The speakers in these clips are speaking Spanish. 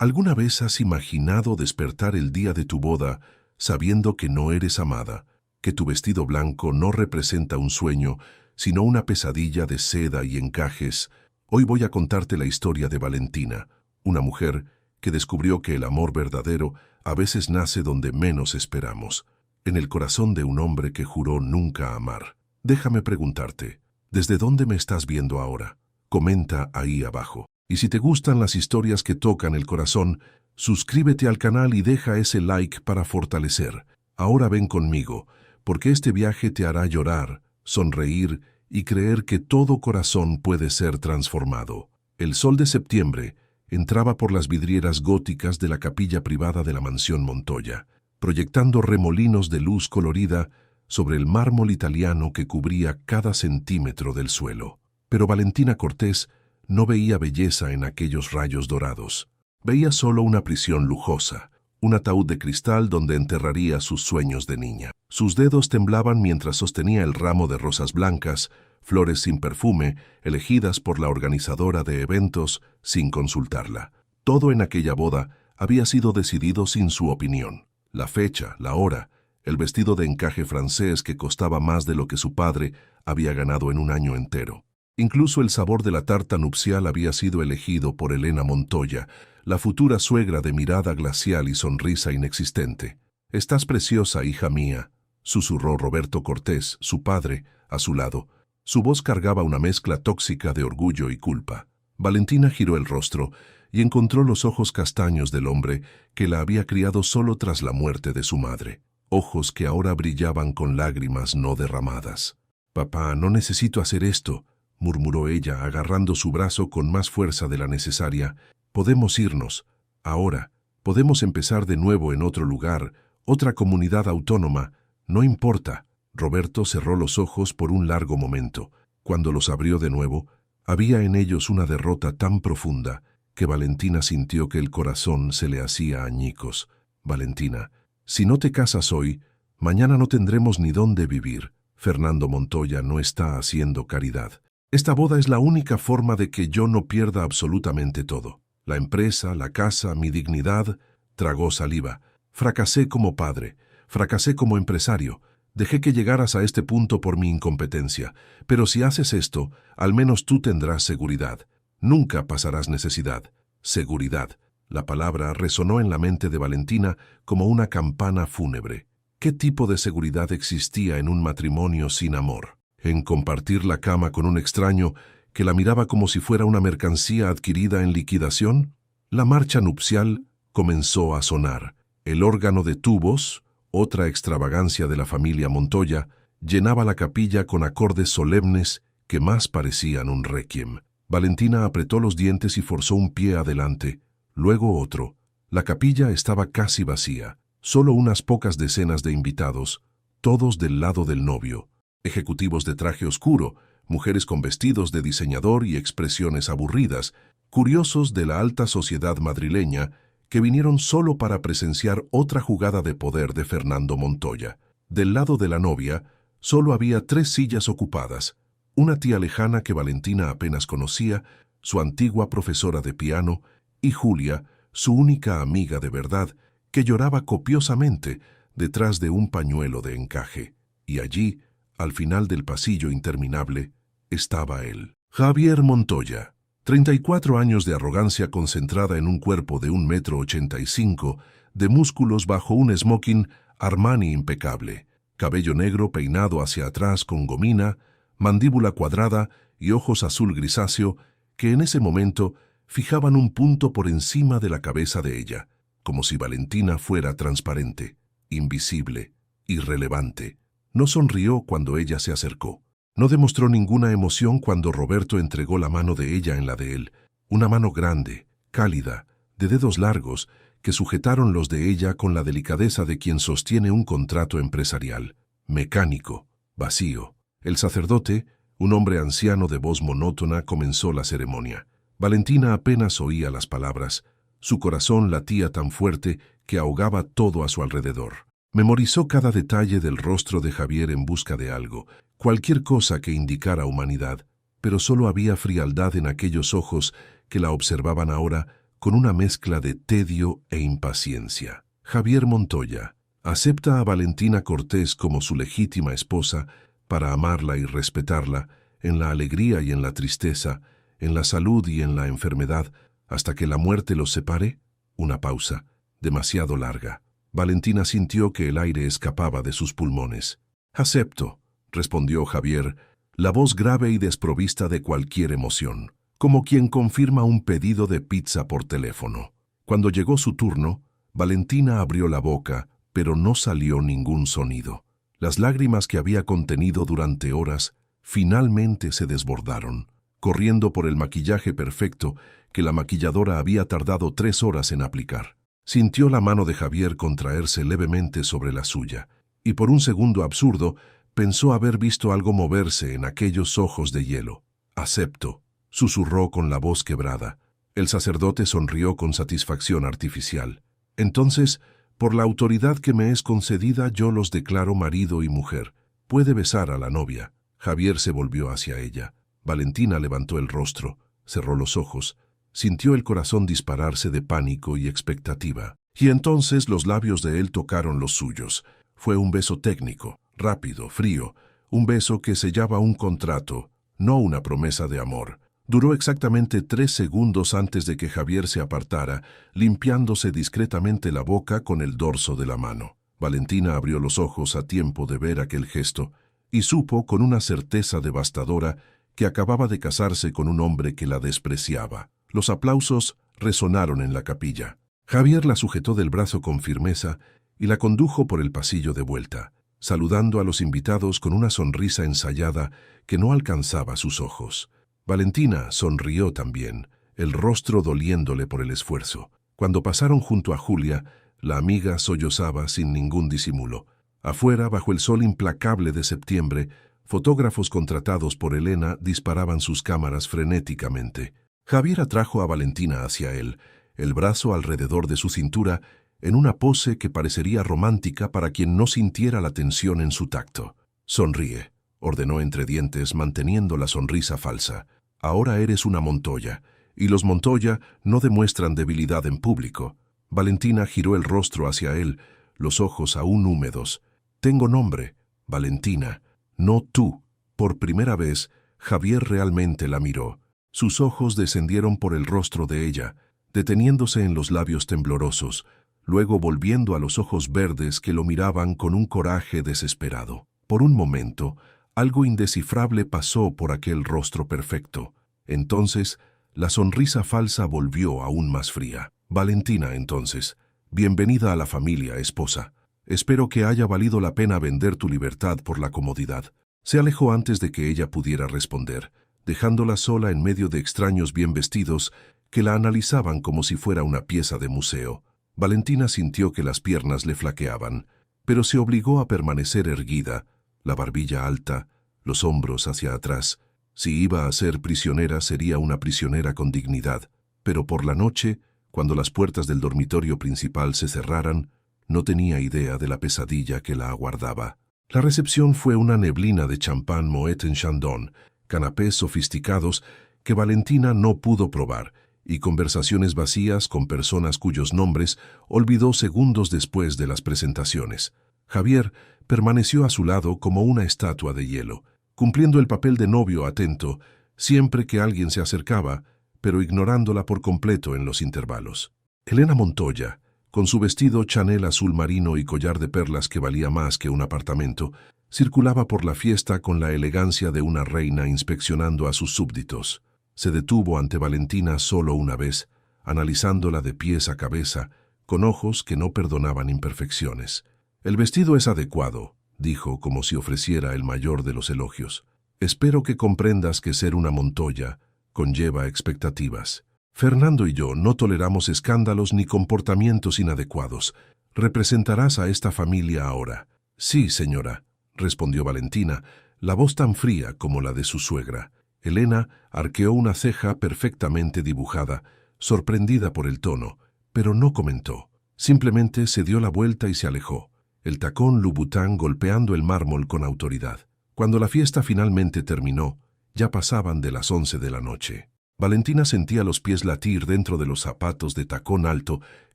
¿Alguna vez has imaginado despertar el día de tu boda sabiendo que no eres amada, que tu vestido blanco no representa un sueño, sino una pesadilla de seda y encajes? Hoy voy a contarte la historia de Valentina, una mujer que descubrió que el amor verdadero a veces nace donde menos esperamos, en el corazón de un hombre que juró nunca amar. Déjame preguntarte, ¿desde dónde me estás viendo ahora? Comenta ahí abajo. Y si te gustan las historias que tocan el corazón, suscríbete al canal y deja ese like para fortalecer. Ahora ven conmigo, porque este viaje te hará llorar, sonreír y creer que todo corazón puede ser transformado. El sol de septiembre entraba por las vidrieras góticas de la capilla privada de la mansión Montoya, proyectando remolinos de luz colorida sobre el mármol italiano que cubría cada centímetro del suelo. Pero Valentina Cortés no veía belleza en aquellos rayos dorados. Veía solo una prisión lujosa, un ataúd de cristal donde enterraría sus sueños de niña. Sus dedos temblaban mientras sostenía el ramo de rosas blancas, flores sin perfume, elegidas por la organizadora de eventos sin consultarla. Todo en aquella boda había sido decidido sin su opinión. La fecha, la hora, el vestido de encaje francés que costaba más de lo que su padre había ganado en un año entero. Incluso el sabor de la tarta nupcial había sido elegido por Elena Montoya, la futura suegra de mirada glacial y sonrisa inexistente. «Estás preciosa, hija mía», susurró Roberto Cortés, su padre, a su lado. Su voz cargaba una mezcla tóxica de orgullo y culpa. Valentina giró el rostro y encontró los ojos castaños del hombre que la había criado solo tras la muerte de su madre. Ojos que ahora brillaban con lágrimas no derramadas. «Papá, no necesito hacer esto», murmuró ella, agarrando su brazo con más fuerza de la necesaria. «Podemos irnos. Ahora. Podemos empezar de nuevo en otro lugar, otra comunidad autónoma. No importa». Roberto cerró los ojos por un largo momento. Cuando los abrió de nuevo, había en ellos una derrota tan profunda que Valentina sintió que el corazón se le hacía añicos. «Valentina, si no te casas hoy, mañana no tendremos ni dónde vivir. Fernando Montoya no está haciendo caridad. Esta boda es la única forma de que yo no pierda absolutamente todo. La empresa, la casa, mi dignidad». Tragó saliva. «Fracasé como padre, fracasé como empresario. Dejé que llegaras a este punto por mi incompetencia. Pero si haces esto, al menos tú tendrás seguridad. Nunca pasarás necesidad. Seguridad». La palabra resonó en la mente de Valentina como una campana fúnebre. ¿Qué tipo de seguridad existía en un matrimonio sin amor? ¿En compartir la cama con un extraño que la miraba como si fuera una mercancía adquirida en liquidación? La marcha nupcial comenzó a sonar. El órgano de tubos, otra extravagancia de la familia Montoya, llenaba la capilla con acordes solemnes que más parecían un requiem. Valentina apretó los dientes y forzó un pie adelante, luego otro. La capilla estaba casi vacía, solo unas pocas decenas de invitados, todos del lado del novio. Ejecutivos de traje oscuro, mujeres con vestidos de diseñador y expresiones aburridas, curiosos de la alta sociedad madrileña que vinieron solo para presenciar otra jugada de poder de Fernando Montoya. Del lado de la novia, solo había 3 sillas ocupadas: una tía lejana que Valentina apenas conocía, su antigua profesora de piano, y Julia, su única amiga de verdad, que lloraba copiosamente detrás de un pañuelo de encaje. Y allí, al final del pasillo interminable, estaba él, Javier Montoya. 34 años de arrogancia concentrada en un cuerpo de 1,85 m, de músculos bajo un smoking Armani impecable, cabello negro peinado hacia atrás con gomina, mandíbula cuadrada y ojos azul grisáceo que en ese momento fijaban un punto por encima de la cabeza de ella, como si Valentina fuera transparente, invisible, irrelevante. No sonrió cuando ella se acercó. No demostró ninguna emoción cuando Roberto entregó la mano de ella en la de él, una mano grande, cálida, de dedos largos, que sujetaron los de ella con la delicadeza de quien sostiene un contrato empresarial, mecánico, vacío. El sacerdote, un hombre anciano de voz monótona, comenzó la ceremonia. Valentina apenas oía las palabras. Su corazón latía tan fuerte que ahogaba todo a su alrededor. Memorizó cada detalle del rostro de Javier en busca de algo, cualquier cosa que indicara humanidad, pero solo había frialdad en aquellos ojos que la observaban ahora con una mezcla de tedio e impaciencia. Javier Montoya acepta a Valentina Cortés como su legítima esposa para amarla y respetarla en la alegría y en la tristeza, en la salud y en la enfermedad, hasta que la muerte los separe. Una pausa, demasiado larga. Valentina sintió que el aire escapaba de sus pulmones. «Acepto», respondió Javier, la voz grave y desprovista de cualquier emoción, como quien confirma un pedido de pizza por teléfono. Cuando llegó su turno, Valentina abrió la boca, pero no salió ningún sonido. Las lágrimas que había contenido durante horas finalmente se desbordaron, corriendo por el maquillaje perfecto que la maquilladora había tardado 3 horas en aplicar. Sintió la mano de Javier contraerse levemente sobre la suya, y por un segundo absurdo pensó haber visto algo moverse en aquellos ojos de hielo. «Acepto», susurró con la voz quebrada. El sacerdote sonrió con satisfacción artificial. «Entonces, por la autoridad que me es concedida, yo los declaro marido y mujer. Puede besar a la novia». Javier se volvió hacia ella. Valentina levantó el rostro, cerró los ojos, sintió el corazón dispararse de pánico y expectativa. Y entonces los labios de él tocaron los suyos. Fue un beso técnico, rápido, frío, un beso que sellaba un contrato, no una promesa de amor. Duró exactamente 3 segundos antes de que Javier se apartara, limpiándose discretamente la boca con el dorso de la mano. Valentina abrió los ojos a tiempo de ver aquel gesto y supo con una certeza devastadora que acababa de casarse con un hombre que la despreciaba. Los aplausos resonaron en la capilla. Javier la sujetó del brazo con firmeza y la condujo por el pasillo de vuelta, saludando a los invitados con una sonrisa ensayada que no alcanzaba sus ojos. Valentina sonrió también, el rostro doliéndole por el esfuerzo. Cuando pasaron junto a Julia, la amiga sollozaba sin ningún disimulo. Afuera, bajo el sol implacable de septiembre, fotógrafos contratados por Elena disparaban sus cámaras frenéticamente. Javier atrajo a Valentina hacia él, el brazo alrededor de su cintura, en una pose que parecería romántica para quien no sintiera la tensión en su tacto. «Sonríe», ordenó entre dientes, manteniendo la sonrisa falsa. «Ahora eres una Montoya, y los Montoya no demuestran debilidad en público». Valentina giró el rostro hacia él, los ojos aún húmedos. «Tengo nombre, Valentina, no tú». Por primera vez, Javier realmente la miró. Sus ojos descendieron por el rostro de ella, deteniéndose en los labios temblorosos, luego volviendo a los ojos verdes que lo miraban con un coraje desesperado. Por un momento, algo indescifrable pasó por aquel rostro perfecto. Entonces, la sonrisa falsa volvió aún más fría. «Valentina, entonces, bienvenida a la familia, esposa. Espero que haya valido la pena vender tu libertad por la comodidad». Se alejó antes de que ella pudiera responder, dejándola sola en medio de extraños bien vestidos que la analizaban como si fuera una pieza de museo. Valentina sintió que las piernas le flaqueaban, pero se obligó a permanecer erguida, la barbilla alta, los hombros hacia atrás. Si iba a ser prisionera, sería una prisionera con dignidad. Pero por la noche, cuando las puertas del dormitorio principal se cerraran, no tenía idea de la pesadilla que la aguardaba. La recepción fue una neblina de champán Moet en Chandon, canapés sofisticados que Valentina no pudo probar, y conversaciones vacías con personas cuyos nombres olvidó segundos después de las presentaciones. Javier permaneció a su lado como una estatua de hielo, cumpliendo el papel de novio atento siempre que alguien se acercaba, pero ignorándola por completo en los intervalos. Elena Montoya, con su vestido Chanel azul marino y collar de perlas que valía más que un apartamento, circulaba por la fiesta con la elegancia de una reina inspeccionando a sus súbditos. Se detuvo ante Valentina solo una vez, analizándola de pies a cabeza, con ojos que no perdonaban imperfecciones. «El vestido es adecuado», dijo como si ofreciera el mayor de los elogios. «Espero que comprendas que ser una Montoya conlleva expectativas. Fernando y yo no toleramos escándalos ni comportamientos inadecuados. ¿Representarás a esta familia ahora?» «Sí, señora», respondió Valentina, la voz tan fría como la de su suegra. Elena arqueó una ceja perfectamente dibujada, sorprendida por el tono, pero no comentó. Simplemente se dio la vuelta y se alejó, el tacón Louboutin golpeando el mármol con autoridad. Cuando la fiesta finalmente terminó, ya pasaban de las 11 de la noche. Valentina sentía los pies latir dentro de los zapatos de tacón alto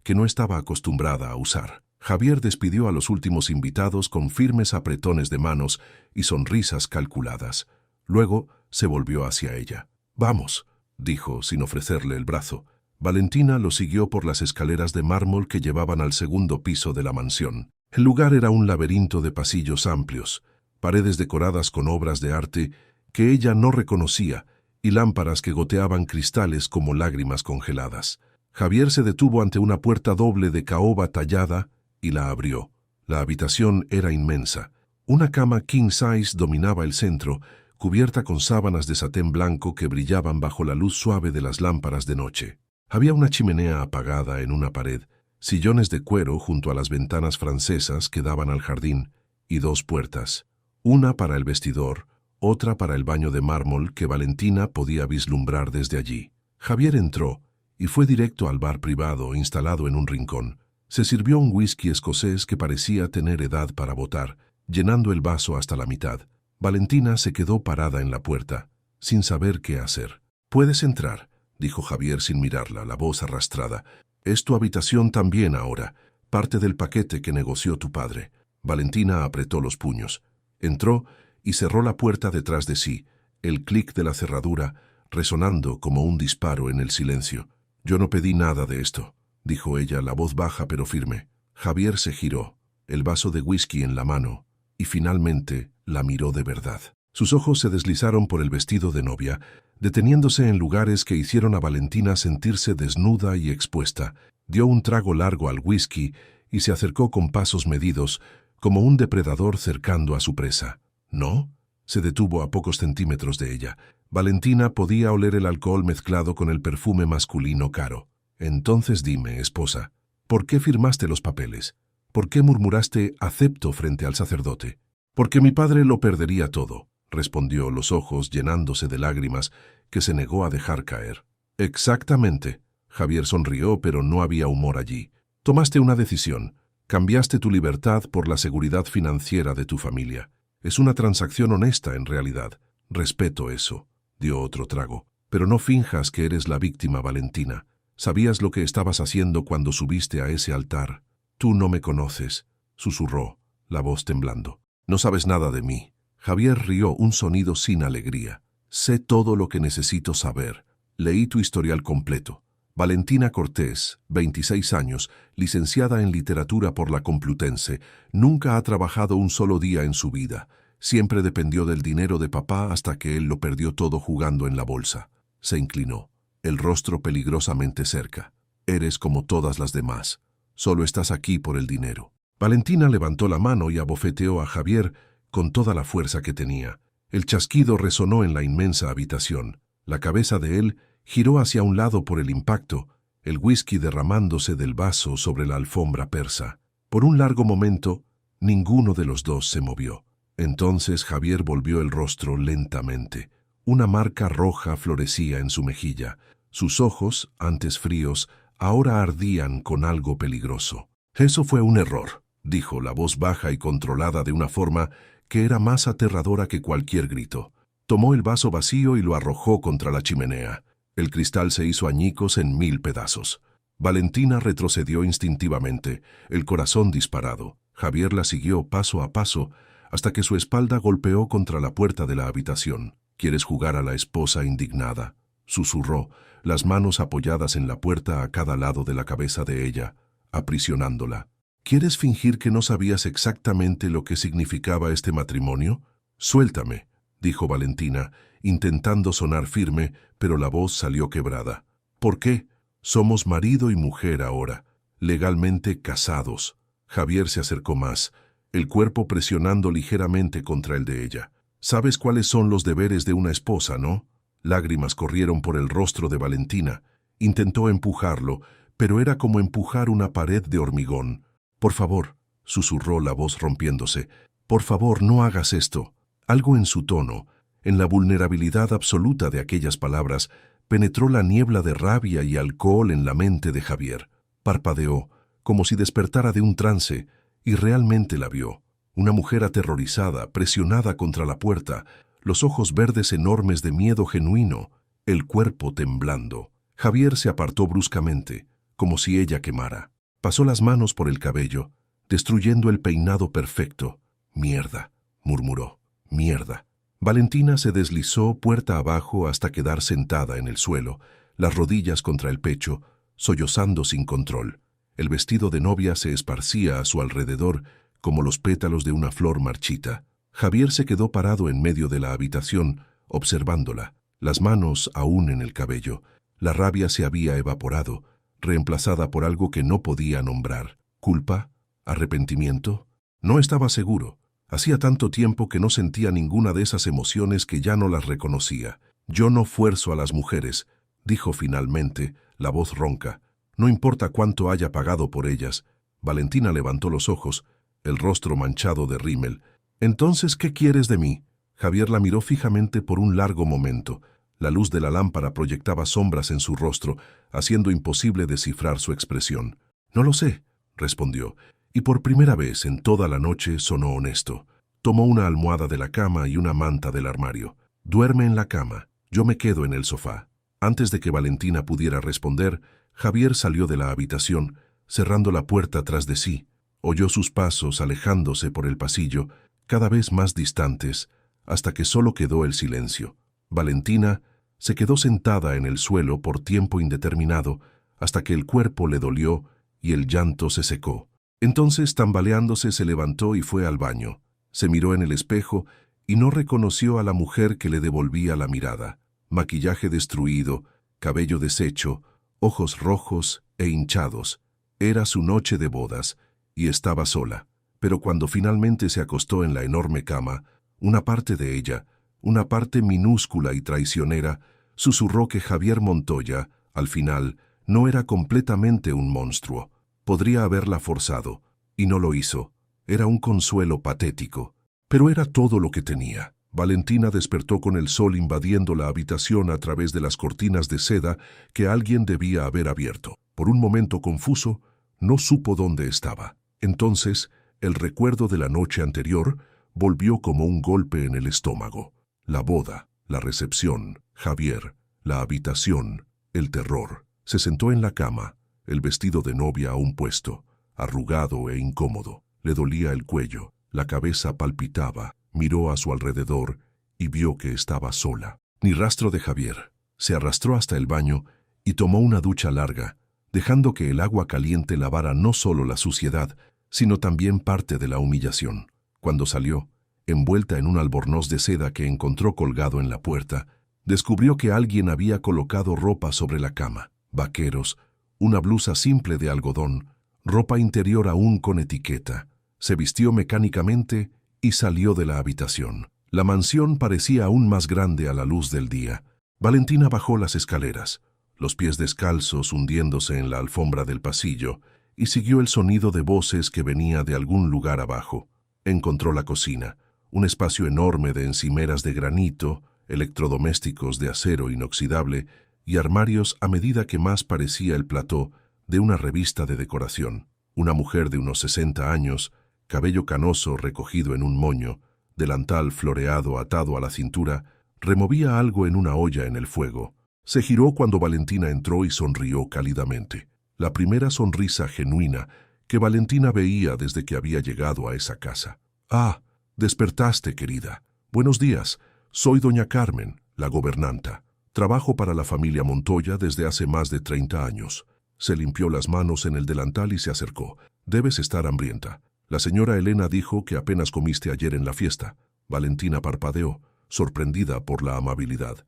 que no estaba acostumbrada a usar. Javier despidió a los últimos invitados con firmes apretones de manos y sonrisas calculadas. Luego se volvió hacia ella. «Vamos», dijo sin ofrecerle el brazo. Valentina lo siguió por las escaleras de mármol que llevaban al segundo piso de la mansión. El lugar era un laberinto de pasillos amplios, paredes decoradas con obras de arte que ella no reconocía y lámparas que goteaban cristales como lágrimas congeladas. Javier se detuvo ante una puerta doble de caoba tallada y la abrió. La habitación era inmensa. Una cama king size dominaba el centro, cubierta con sábanas de satén blanco que brillaban bajo la luz suave de las lámparas de noche. Había una chimenea apagada en una pared, sillones de cuero junto a las ventanas francesas que daban al jardín, y dos puertas, una para el vestidor, otra para el baño de mármol que Valentina podía vislumbrar desde allí. Javier entró y fue directo al bar privado instalado en un rincón. Se sirvió un whisky escocés que parecía tener edad para botar, llenando el vaso hasta la mitad. Valentina se quedó parada en la puerta, sin saber qué hacer. «Puedes entrar», dijo Javier sin mirarla, la voz arrastrada. «Es tu habitación también ahora, parte del paquete que negoció tu padre». Valentina apretó los puños. Entró y cerró la puerta detrás de sí, el clic de la cerradura resonando como un disparo en el silencio. «Yo no pedí nada de esto», dijo ella, la voz baja pero firme. Javier se giró, el vaso de whisky en la mano, y finalmente la miró de verdad. Sus ojos se deslizaron por el vestido de novia, deteniéndose en lugares que hicieron a Valentina sentirse desnuda y expuesta. Dio un trago largo al whisky y se acercó con pasos medidos, como un depredador cercando a su presa. «¿No?» Se detuvo a pocos centímetros de ella. Valentina podía oler el alcohol mezclado con el perfume masculino caro. «Entonces dime, esposa, ¿por qué firmaste los papeles? ¿Por qué murmuraste acepto frente al sacerdote?» «Porque mi padre lo perdería todo», respondió, los ojos llenándose de lágrimas que se negó a dejar caer. «Exactamente». Javier sonrió, pero no había humor allí. «Tomaste una decisión. Cambiaste tu libertad por la seguridad financiera de tu familia. Es una transacción honesta en realidad. Respeto eso». Dio otro trago. «Pero no finjas que eres la víctima, Valentina. Sabías lo que estabas haciendo cuando subiste a ese altar». «Tú no me conoces», susurró, la voz temblando. «No sabes nada de mí». Javier rió, un sonido sin alegría. «Sé todo lo que necesito saber. Leí tu historial completo. Valentina Cortés, 26 años, licenciada en literatura por la Complutense, nunca ha trabajado un solo día en su vida. Siempre dependió del dinero de papá hasta que él lo perdió todo jugando en la bolsa». Se inclinó, el rostro peligrosamente cerca. «Eres como todas las demás. Solo estás aquí por el dinero». Valentina levantó la mano y abofeteó a Javier con toda la fuerza que tenía. El chasquido resonó en la inmensa habitación. La cabeza de él giró hacia un lado por el impacto, el whisky derramándose del vaso sobre la alfombra persa. Por un largo momento, ninguno de los dos se movió. Entonces Javier volvió el rostro lentamente. Una marca roja florecía en su mejilla. Sus ojos, antes fríos, ahora ardían con algo peligroso. «Eso fue un error», dijo, la voz baja y controlada de una forma que era más aterradora que cualquier grito. Tomó el vaso vacío y lo arrojó contra la chimenea. El cristal se hizo añicos en 1000 pedazos. Valentina retrocedió instintivamente, el corazón disparado. Javier la siguió paso a paso hasta que su espalda golpeó contra la puerta de la habitación. «¿Quieres jugar a la esposa indignada?», susurró, las manos apoyadas en la puerta a cada lado de la cabeza de ella, aprisionándola. «¿Quieres fingir que no sabías exactamente lo que significaba este matrimonio? Suéltame», dijo Valentina, intentando sonar firme, pero la voz salió quebrada. «¿Por qué? Somos marido y mujer ahora, legalmente casados». Javier se acercó más, el cuerpo presionando ligeramente contra el de ella. «Sabes cuáles son los deberes de una esposa, ¿no?». Lágrimas corrieron por el rostro de Valentina. Intentó empujarlo, pero era como empujar una pared de hormigón. «Por favor», susurró la voz rompiéndose, «por favor, no hagas esto». Algo en su tono, en la vulnerabilidad absoluta de aquellas palabras, penetró la niebla de rabia y alcohol en la mente de Javier. Parpadeó, como si despertara de un trance, y realmente la vio. Una mujer aterrorizada, presionada contra la puerta, los ojos verdes enormes de miedo genuino, el cuerpo temblando. Javier se apartó bruscamente, como si ella quemara. Pasó las manos por el cabello, destruyendo el peinado perfecto. «Mierda», murmuró. «Mierda». Valentina se deslizó puerta abajo hasta quedar sentada en el suelo, las rodillas contra el pecho, sollozando sin control. El vestido de novia se esparcía a su alrededor como los pétalos de una flor marchita. Javier se quedó parado en medio de la habitación, observándola, las manos aún en el cabello. La rabia se había evaporado, reemplazada por algo que no podía nombrar. ¿Culpa? ¿Arrepentimiento? No estaba seguro. Hacía tanto tiempo que no sentía ninguna de esas emociones que ya no las reconocía. «Yo no fuerzo a las mujeres», dijo finalmente, la voz ronca. «No importa cuánto haya pagado por ellas». Valentina levantó los ojos, el rostro manchado de rímel. «¿Entonces qué quieres de mí?» Javier la miró fijamente por un largo momento. La luz de la lámpara proyectaba sombras en su rostro, haciendo imposible descifrar su expresión. «No lo sé», respondió, y por primera vez en toda la noche sonó honesto. Tomó una almohada de la cama y una manta del armario. «Duerme en la cama, yo me quedo en el sofá». Antes de que Valentina pudiera responder, Javier salió de la habitación, cerrando la puerta tras de sí. Oyó sus pasos alejándose por el pasillo, cada vez más distantes, hasta que solo quedó el silencio. Valentina se quedó sentada en el suelo por tiempo indeterminado, hasta que el cuerpo le dolió y el llanto se secó. Entonces, tambaleándose, se levantó y fue al baño. Se miró en el espejo y no reconoció a la mujer que le devolvía la mirada. Maquillaje destruido, cabello deshecho, ojos rojos e hinchados. Era su noche de bodas, y estaba sola. Pero cuando finalmente se acostó en la enorme cama, una parte de ella, una parte minúscula y traicionera, susurró que Javier Montoya, al final, no era completamente un monstruo. Podría haberla forzado, y no lo hizo. Era un consuelo patético, pero era todo lo que tenía. Valentina despertó con el sol invadiendo la habitación a través de las cortinas de seda que alguien debía haber abierto. Por un momento confuso, no supo dónde estaba. Entonces, el recuerdo de la noche anterior volvió como un golpe en el estómago. La boda, la recepción, Javier, la habitación, el terror. Se sentó en la cama, el vestido de novia aún puesto, arrugado e incómodo. Le dolía el cuello, la cabeza palpitaba. Miró a su alrededor y vio que estaba sola. Ni rastro de Javier. Se arrastró hasta el baño y tomó una ducha larga, dejando que el agua caliente lavara no solo la suciedad, sino también parte de la humillación. Cuando salió, envuelta en un albornoz de seda que encontró colgado en la puerta, descubrió que alguien había colocado ropa sobre la cama. Vaqueros, una blusa simple de algodón, ropa interior aún con etiqueta. Se vistió mecánicamente y salió de la habitación. La mansión parecía aún más grande a la luz del día. Valentina bajó las escaleras, los pies descalzos hundiéndose en la alfombra del pasillo, y siguió el sonido de voces que venía de algún lugar abajo. Encontró la cocina, un espacio enorme de encimeras de granito, electrodomésticos de acero inoxidable y armarios a medida que más parecía el plató de una revista de decoración. Una mujer de unos 60 años, cabello canoso recogido en un moño, delantal floreado atado a la cintura, removía algo en una olla en el fuego. Se giró cuando Valentina entró y sonrió cálidamente. La primera sonrisa genuina que Valentina veía desde que había llegado a esa casa. «Ah, despertaste, querida. Buenos días. Soy doña Carmen, la gobernanta. Trabajo para la familia Montoya desde hace más de 30 años». Se limpió las manos en el delantal y se acercó. «Debes estar hambrienta. La señora Elena dijo que apenas comiste ayer en la fiesta». Valentina parpadeó, sorprendida por la amabilidad.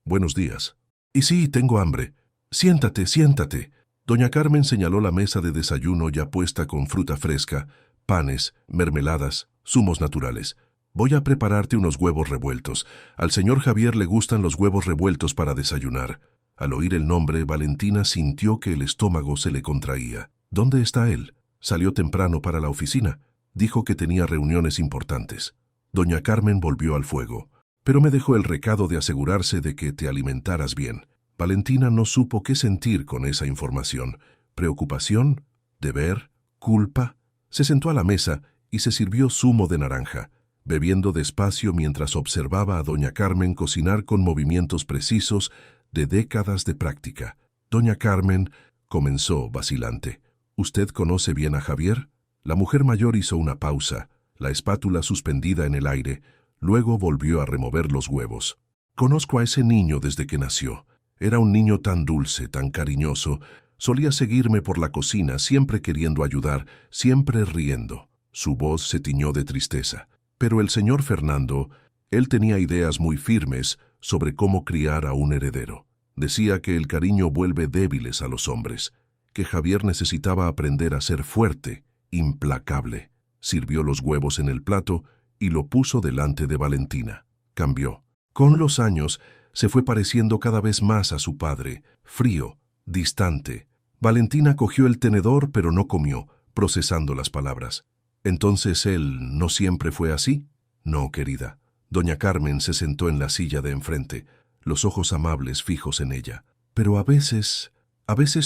«Buenos días». «Y sí, tengo hambre. Siéntate, siéntate». Doña Carmen señaló la mesa de desayuno ya puesta con fruta fresca, panes, mermeladas, zumos naturales. «Voy a prepararte unos huevos revueltos. Al señor Javier le gustan los huevos revueltos para desayunar». Al oír el nombre, Valentina sintió que el estómago se le contraía. «¿Dónde está él? Salió temprano para la oficina. Dijo que tenía reuniones importantes». Doña Carmen volvió al fuego. «Pero me dejó el recado de asegurarse de que te alimentaras bien». Valentina no supo qué sentir con esa información. ¿Preocupación? ¿Deber? ¿Culpa? Se sentó a la mesa y se sirvió zumo de naranja. bebiendo despacio mientras observaba a doña Carmen cocinar con movimientos precisos de décadas de práctica. Doña Carmen, comenzó vacilante. ¿Usted conoce bien a Javier? La mujer mayor hizo una pausa, la espátula suspendida en el aire, luego volvió a remover los huevos. Conozco a ese niño desde que nació. Era un niño tan dulce, tan cariñoso. Solía seguirme por la cocina, siempre queriendo ayudar, siempre riendo. Su voz se tiñó de tristeza. Pero el señor Fernando, él tenía ideas muy firmes sobre cómo criar a un heredero. Decía que el cariño vuelve débiles a los hombres, que Javier necesitaba aprender a ser fuerte, implacable. Sirvió los huevos en el plato y lo puso delante de Valentina. Cambió. Con los años, se fue pareciendo cada vez más a su padre, frío, distante. Valentina cogió el tenedor pero no comió, procesando las palabras. ¿Entonces él no siempre fue así? No, querida. Doña Carmen se sentó en la silla de enfrente, los ojos amables fijos en ella. Pero a veces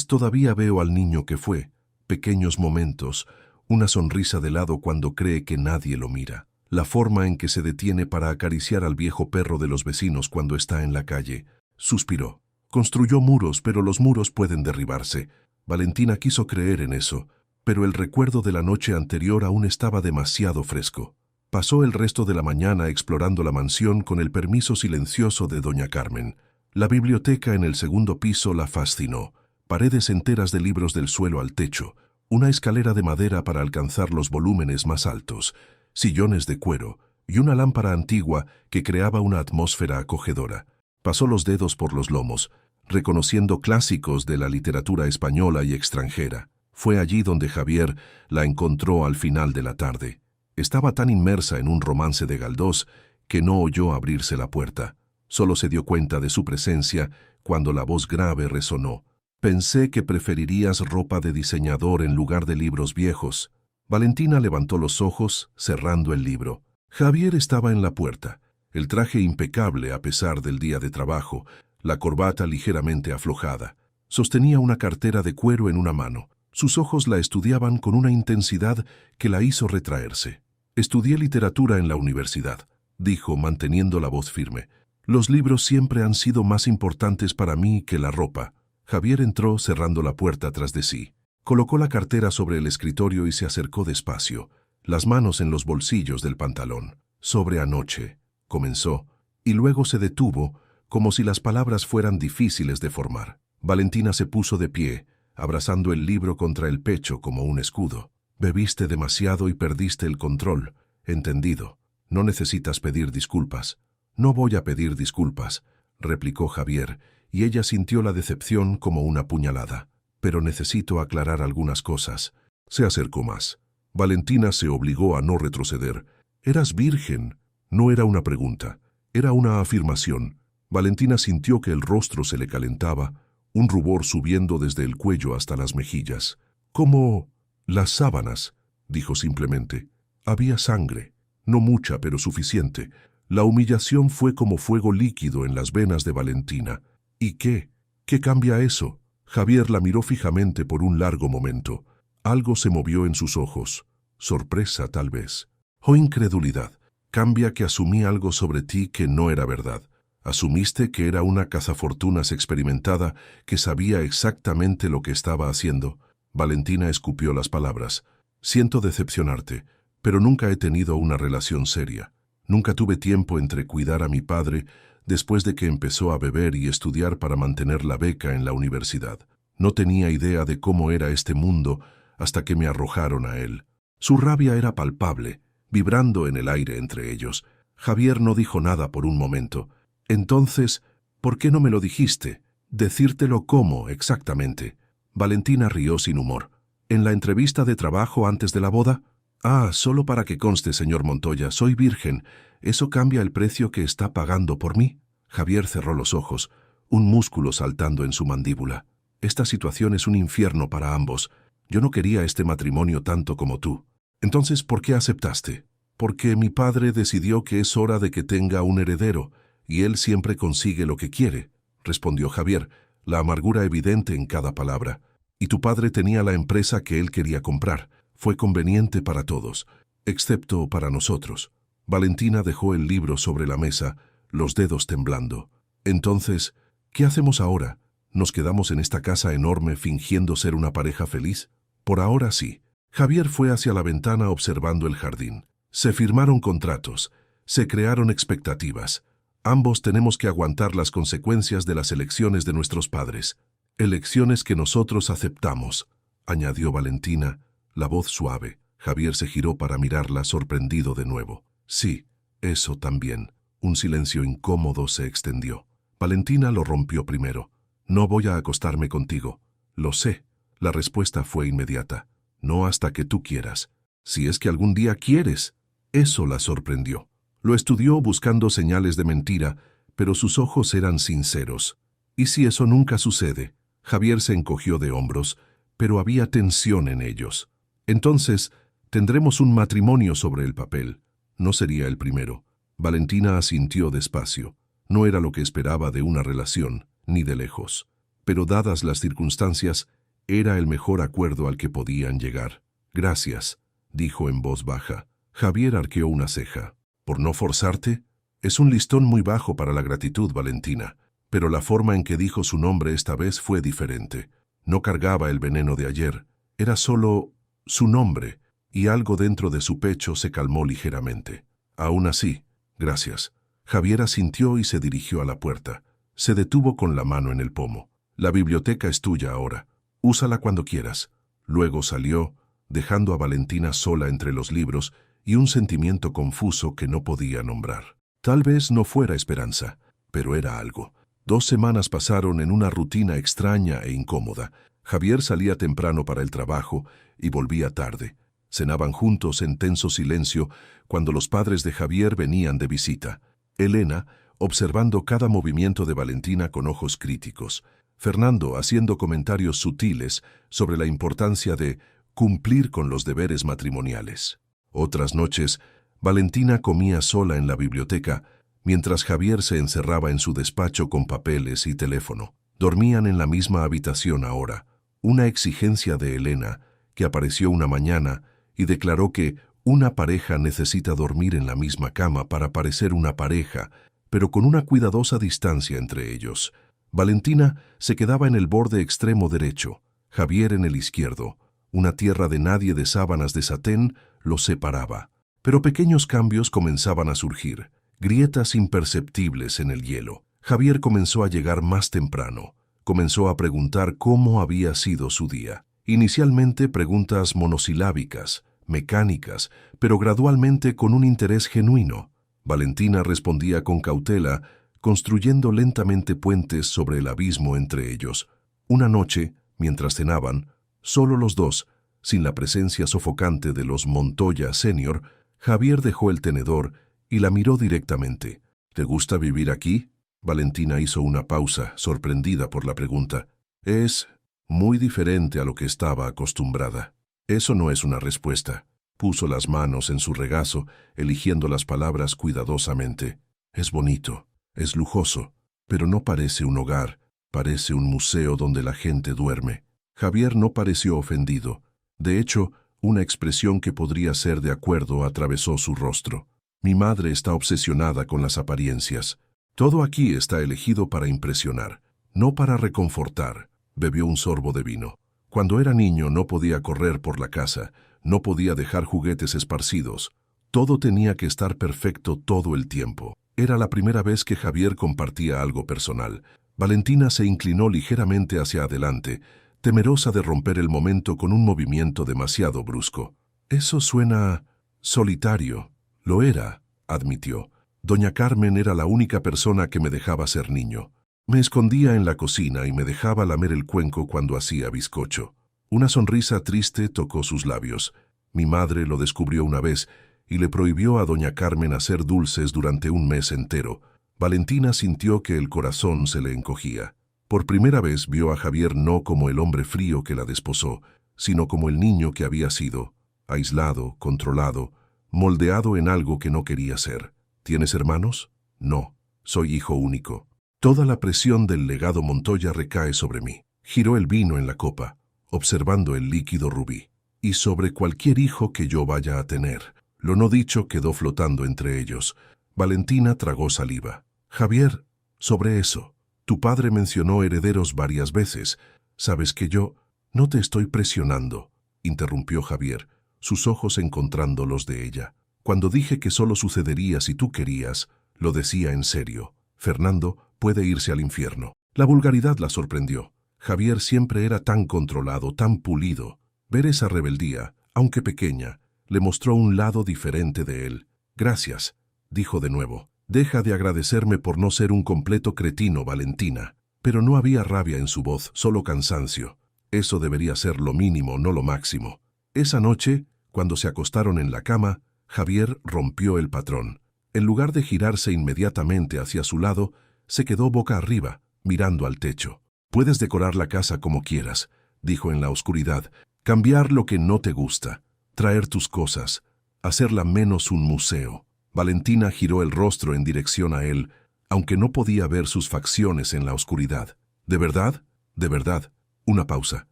todavía veo al niño que fue, pequeños momentos, una sonrisa de lado cuando cree que nadie lo mira, la forma en que se detiene para acariciar al viejo perro de los vecinos cuando está en la calle. Suspiró. Construyó muros, pero los muros pueden derribarse. Valentina quiso creer en eso, pero el recuerdo de la noche anterior aún estaba demasiado fresco. Pasó el resto de la mañana explorando la mansión con el permiso silencioso de doña Carmen. La biblioteca en el segundo piso la fascinó. Paredes enteras de libros del suelo al techo, una escalera de madera para alcanzar los volúmenes más altos, sillones de cuero y una lámpara antigua que creaba una atmósfera acogedora. Pasó los dedos por los lomos, reconociendo clásicos de la literatura española y extranjera. Fue allí donde Javier la encontró al final de la tarde. Estaba tan inmersa en un romance de Galdós que no oyó abrirse la puerta. Solo se dio cuenta de su presencia cuando la voz grave resonó. Pensé que preferirías ropa de diseñador en lugar de libros viejos. Valentina levantó los ojos, cerrando el libro. Javier estaba en la puerta, el traje impecable a pesar del día de trabajo, la corbata ligeramente aflojada. Sostenía una cartera de cuero en una mano. Sus ojos la estudiaban con una intensidad que la hizo retraerse. Estudié literatura en la universidad, dijo, manteniendo la voz firme. Los libros siempre han sido más importantes para mí que la ropa. Javier entró cerrando la puerta tras de sí. Colocó la cartera sobre el escritorio y se acercó despacio, las manos en los bolsillos del pantalón. Sobre anoche, comenzó, y luego se detuvo, como si las palabras fueran difíciles de formar. Valentina se puso de pie, abrazando el libro contra el pecho como un escudo. Bebiste demasiado y perdiste el control. Entendido. No necesitas pedir disculpas. No voy a pedir disculpas, replicó Javier, y ella sintió la decepción como una puñalada. Pero necesito aclarar algunas cosas. Se acercó más. Valentina se obligó a no retroceder. Eras virgen. No era una pregunta, era una afirmación. Valentina sintió que el rostro se le calentaba, un rubor subiendo desde el cuello hasta las mejillas. «Como las sábanas», dijo simplemente. Había sangre, no mucha, pero suficiente. La humillación fue como fuego líquido en las venas de Valentina. ¿Y qué? ¿Qué cambia eso? Javier la miró fijamente por un largo momento. Algo se movió en sus ojos. Sorpresa, tal vez. O incredulidad. Cambia que asumí algo sobre ti que no era verdad. Asumiste que era una cazafortunas experimentada que sabía exactamente lo que estaba haciendo. Valentina escupió las palabras. Siento decepcionarte, pero nunca he tenido una relación seria. Nunca tuve tiempo entre cuidar a mi padre después de que empezó a beber y estudiar para mantener la beca en la universidad. No tenía idea de cómo era este mundo hasta que me arrojaron a él. Su rabia era palpable, vibrando en el aire entre ellos. Javier no dijo nada por un momento. Entonces, ¿por qué no me lo dijiste? ¿Decírtelo cómo, exactamente? Valentina rió sin humor. ¿En la entrevista de trabajo antes de la boda? Ah, solo para que conste, señor Montoya, soy virgen. ¿Eso cambia el precio que está pagando por mí? Javier cerró los ojos, un músculo saltando en su mandíbula. Esta situación es un infierno para ambos. Yo no quería este matrimonio tanto como tú. Entonces, ¿por qué aceptaste? Porque mi padre decidió que es hora de que tenga un heredero, y él siempre consigue lo que quiere, respondió Javier, la amargura evidente en cada palabra. Y tu padre tenía la empresa que él quería comprar. Fue conveniente para todos, excepto para nosotros. Valentina dejó el libro sobre la mesa, los dedos temblando. Entonces, ¿qué hacemos ahora? ¿Nos quedamos en esta casa enorme fingiendo ser una pareja feliz? Por ahora sí. Javier fue hacia la ventana observando el jardín. Se firmaron contratos, se crearon expectativas. Ambos tenemos que aguantar las consecuencias de las elecciones de nuestros padres. Elecciones que nosotros aceptamos, añadió Valentina, la voz suave. Javier se giró para mirarla sorprendido de nuevo. Sí, eso también. Un silencio incómodo se extendió. Valentina lo rompió primero. No voy a acostarme contigo. Lo sé. La respuesta fue inmediata. No hasta que tú quieras. Si es que algún día quieres. Eso la sorprendió. Lo estudió buscando señales de mentira, pero sus ojos eran sinceros. ¿Y si eso nunca sucede? Javier se encogió de hombros, pero había tensión en ellos. Entonces, tendremos un matrimonio sobre el papel. No sería el primero. Valentina asintió despacio. No era lo que esperaba de una relación, ni de lejos. Pero dadas las circunstancias, era el mejor acuerdo al que podían llegar. Gracias, dijo en voz baja. Javier arqueó una ceja. ¿Por no forzarte? Es un listón muy bajo para la gratitud, Valentina. Pero la forma en que dijo su nombre esta vez fue diferente. No cargaba el veneno de ayer. Era solo su nombre, y algo dentro de su pecho se calmó ligeramente. Aún así, gracias. Javier asintió y se dirigió a la puerta. Se detuvo con la mano en el pomo. La biblioteca es tuya ahora. Úsala cuando quieras. Luego salió, dejando a Valentina sola entre los libros y un sentimiento confuso que no podía nombrar. Tal vez no fuera esperanza, pero era algo. 2 semanas pasaron en una rutina extraña e incómoda. Javier salía temprano para el trabajo y volvía tarde. Cenaban juntos en tenso silencio cuando los padres de Javier venían de visita. Elena, observando cada movimiento de Valentina con ojos críticos. Fernando haciendo comentarios sutiles sobre la importancia de cumplir con los deberes matrimoniales. Otras noches, Valentina comía sola en la biblioteca, mientras Javier se encerraba en su despacho con papeles y teléfono. Dormían en la misma habitación ahora. Una exigencia de Elena, que apareció una mañana y declaró que una pareja necesita dormir en la misma cama para parecer una pareja, pero con una cuidadosa distancia entre ellos. Valentina se quedaba en el borde extremo derecho, Javier en el izquierdo. Una tierra de nadie de sábanas de satén los separaba. Pero pequeños cambios comenzaban a surgir, grietas imperceptibles en el hielo. Javier comenzó a llegar más temprano. Comenzó a preguntar cómo había sido su día. Inicialmente preguntas monosilábicas, mecánicas, pero gradualmente con un interés genuino. Valentina respondía con cautela, construyendo lentamente puentes sobre el abismo entre ellos. Una noche, mientras cenaban, solo los dos, sin la presencia sofocante de los Montoya Senior, Javier dejó el tenedor y la miró directamente. ¿Te gusta vivir aquí? Valentina hizo una pausa, sorprendida por la pregunta. Es muy diferente a lo que estaba acostumbrada. Eso no es una respuesta. Puso las manos en su regazo, eligiendo las palabras cuidadosamente. Es bonito, es lujoso, pero no parece un hogar, parece un museo donde la gente duerme. Javier no pareció ofendido. De hecho, una expresión que podría ser de acuerdo atravesó su rostro. Mi madre está obsesionada con las apariencias. Todo aquí está elegido para impresionar, no para reconfortar. Bebió un sorbo de vino. Cuando era niño no podía correr por la casa, no podía dejar juguetes esparcidos. Todo tenía que estar perfecto todo el tiempo. Era la primera vez que Javier compartía algo personal. Valentina se inclinó ligeramente hacia adelante, temerosa de romper el momento con un movimiento demasiado brusco. Eso suena solitario. Lo era, admitió. Doña Carmen era la única persona que me dejaba ser niño. Me escondía en la cocina y me dejaba lamer el cuenco cuando hacía bizcocho. Una sonrisa triste tocó sus labios. Mi madre lo descubrió una vez y le prohibió a doña Carmen hacer dulces durante un mes entero. Valentina sintió que el corazón se le encogía. Por primera vez vio a Javier no como el hombre frío que la desposó, sino como el niño que había sido, aislado, controlado, moldeado en algo que no quería ser. ¿Tienes hermanos? No, soy hijo único. Toda la presión del legado Montoya recae sobre mí. Giró el vino en la copa, observando el líquido rubí. Y sobre cualquier hijo que yo vaya a tener. Lo no dicho quedó flotando entre ellos. Valentina tragó saliva. Javier, sobre eso. Tu padre mencionó herederos varias veces. Sabes que yo no te estoy presionando, interrumpió Javier, sus ojos encontrando los de ella. Cuando dije que solo sucedería si tú querías, lo decía en serio. Fernando puede irse al infierno. La vulgaridad la sorprendió. Javier siempre era tan controlado, tan pulido. Ver esa rebeldía, aunque pequeña, le mostró un lado diferente de él. Gracias, dijo de nuevo. Deja de agradecerme por no ser un completo cretino, Valentina. Pero no había rabia en su voz, solo cansancio. Eso debería ser lo mínimo, no lo máximo. Esa noche, cuando se acostaron en la cama, Javier rompió el patrón. En lugar de girarse inmediatamente hacia su lado, se quedó boca arriba, mirando al techo. Puedes decorar la casa como quieras, dijo en la oscuridad. Cambiar lo que no te gusta, traer tus cosas, hacerla menos un museo. Valentina giró el rostro en dirección a él, aunque no podía ver sus facciones en la oscuridad. ¿De verdad? De verdad. Una pausa.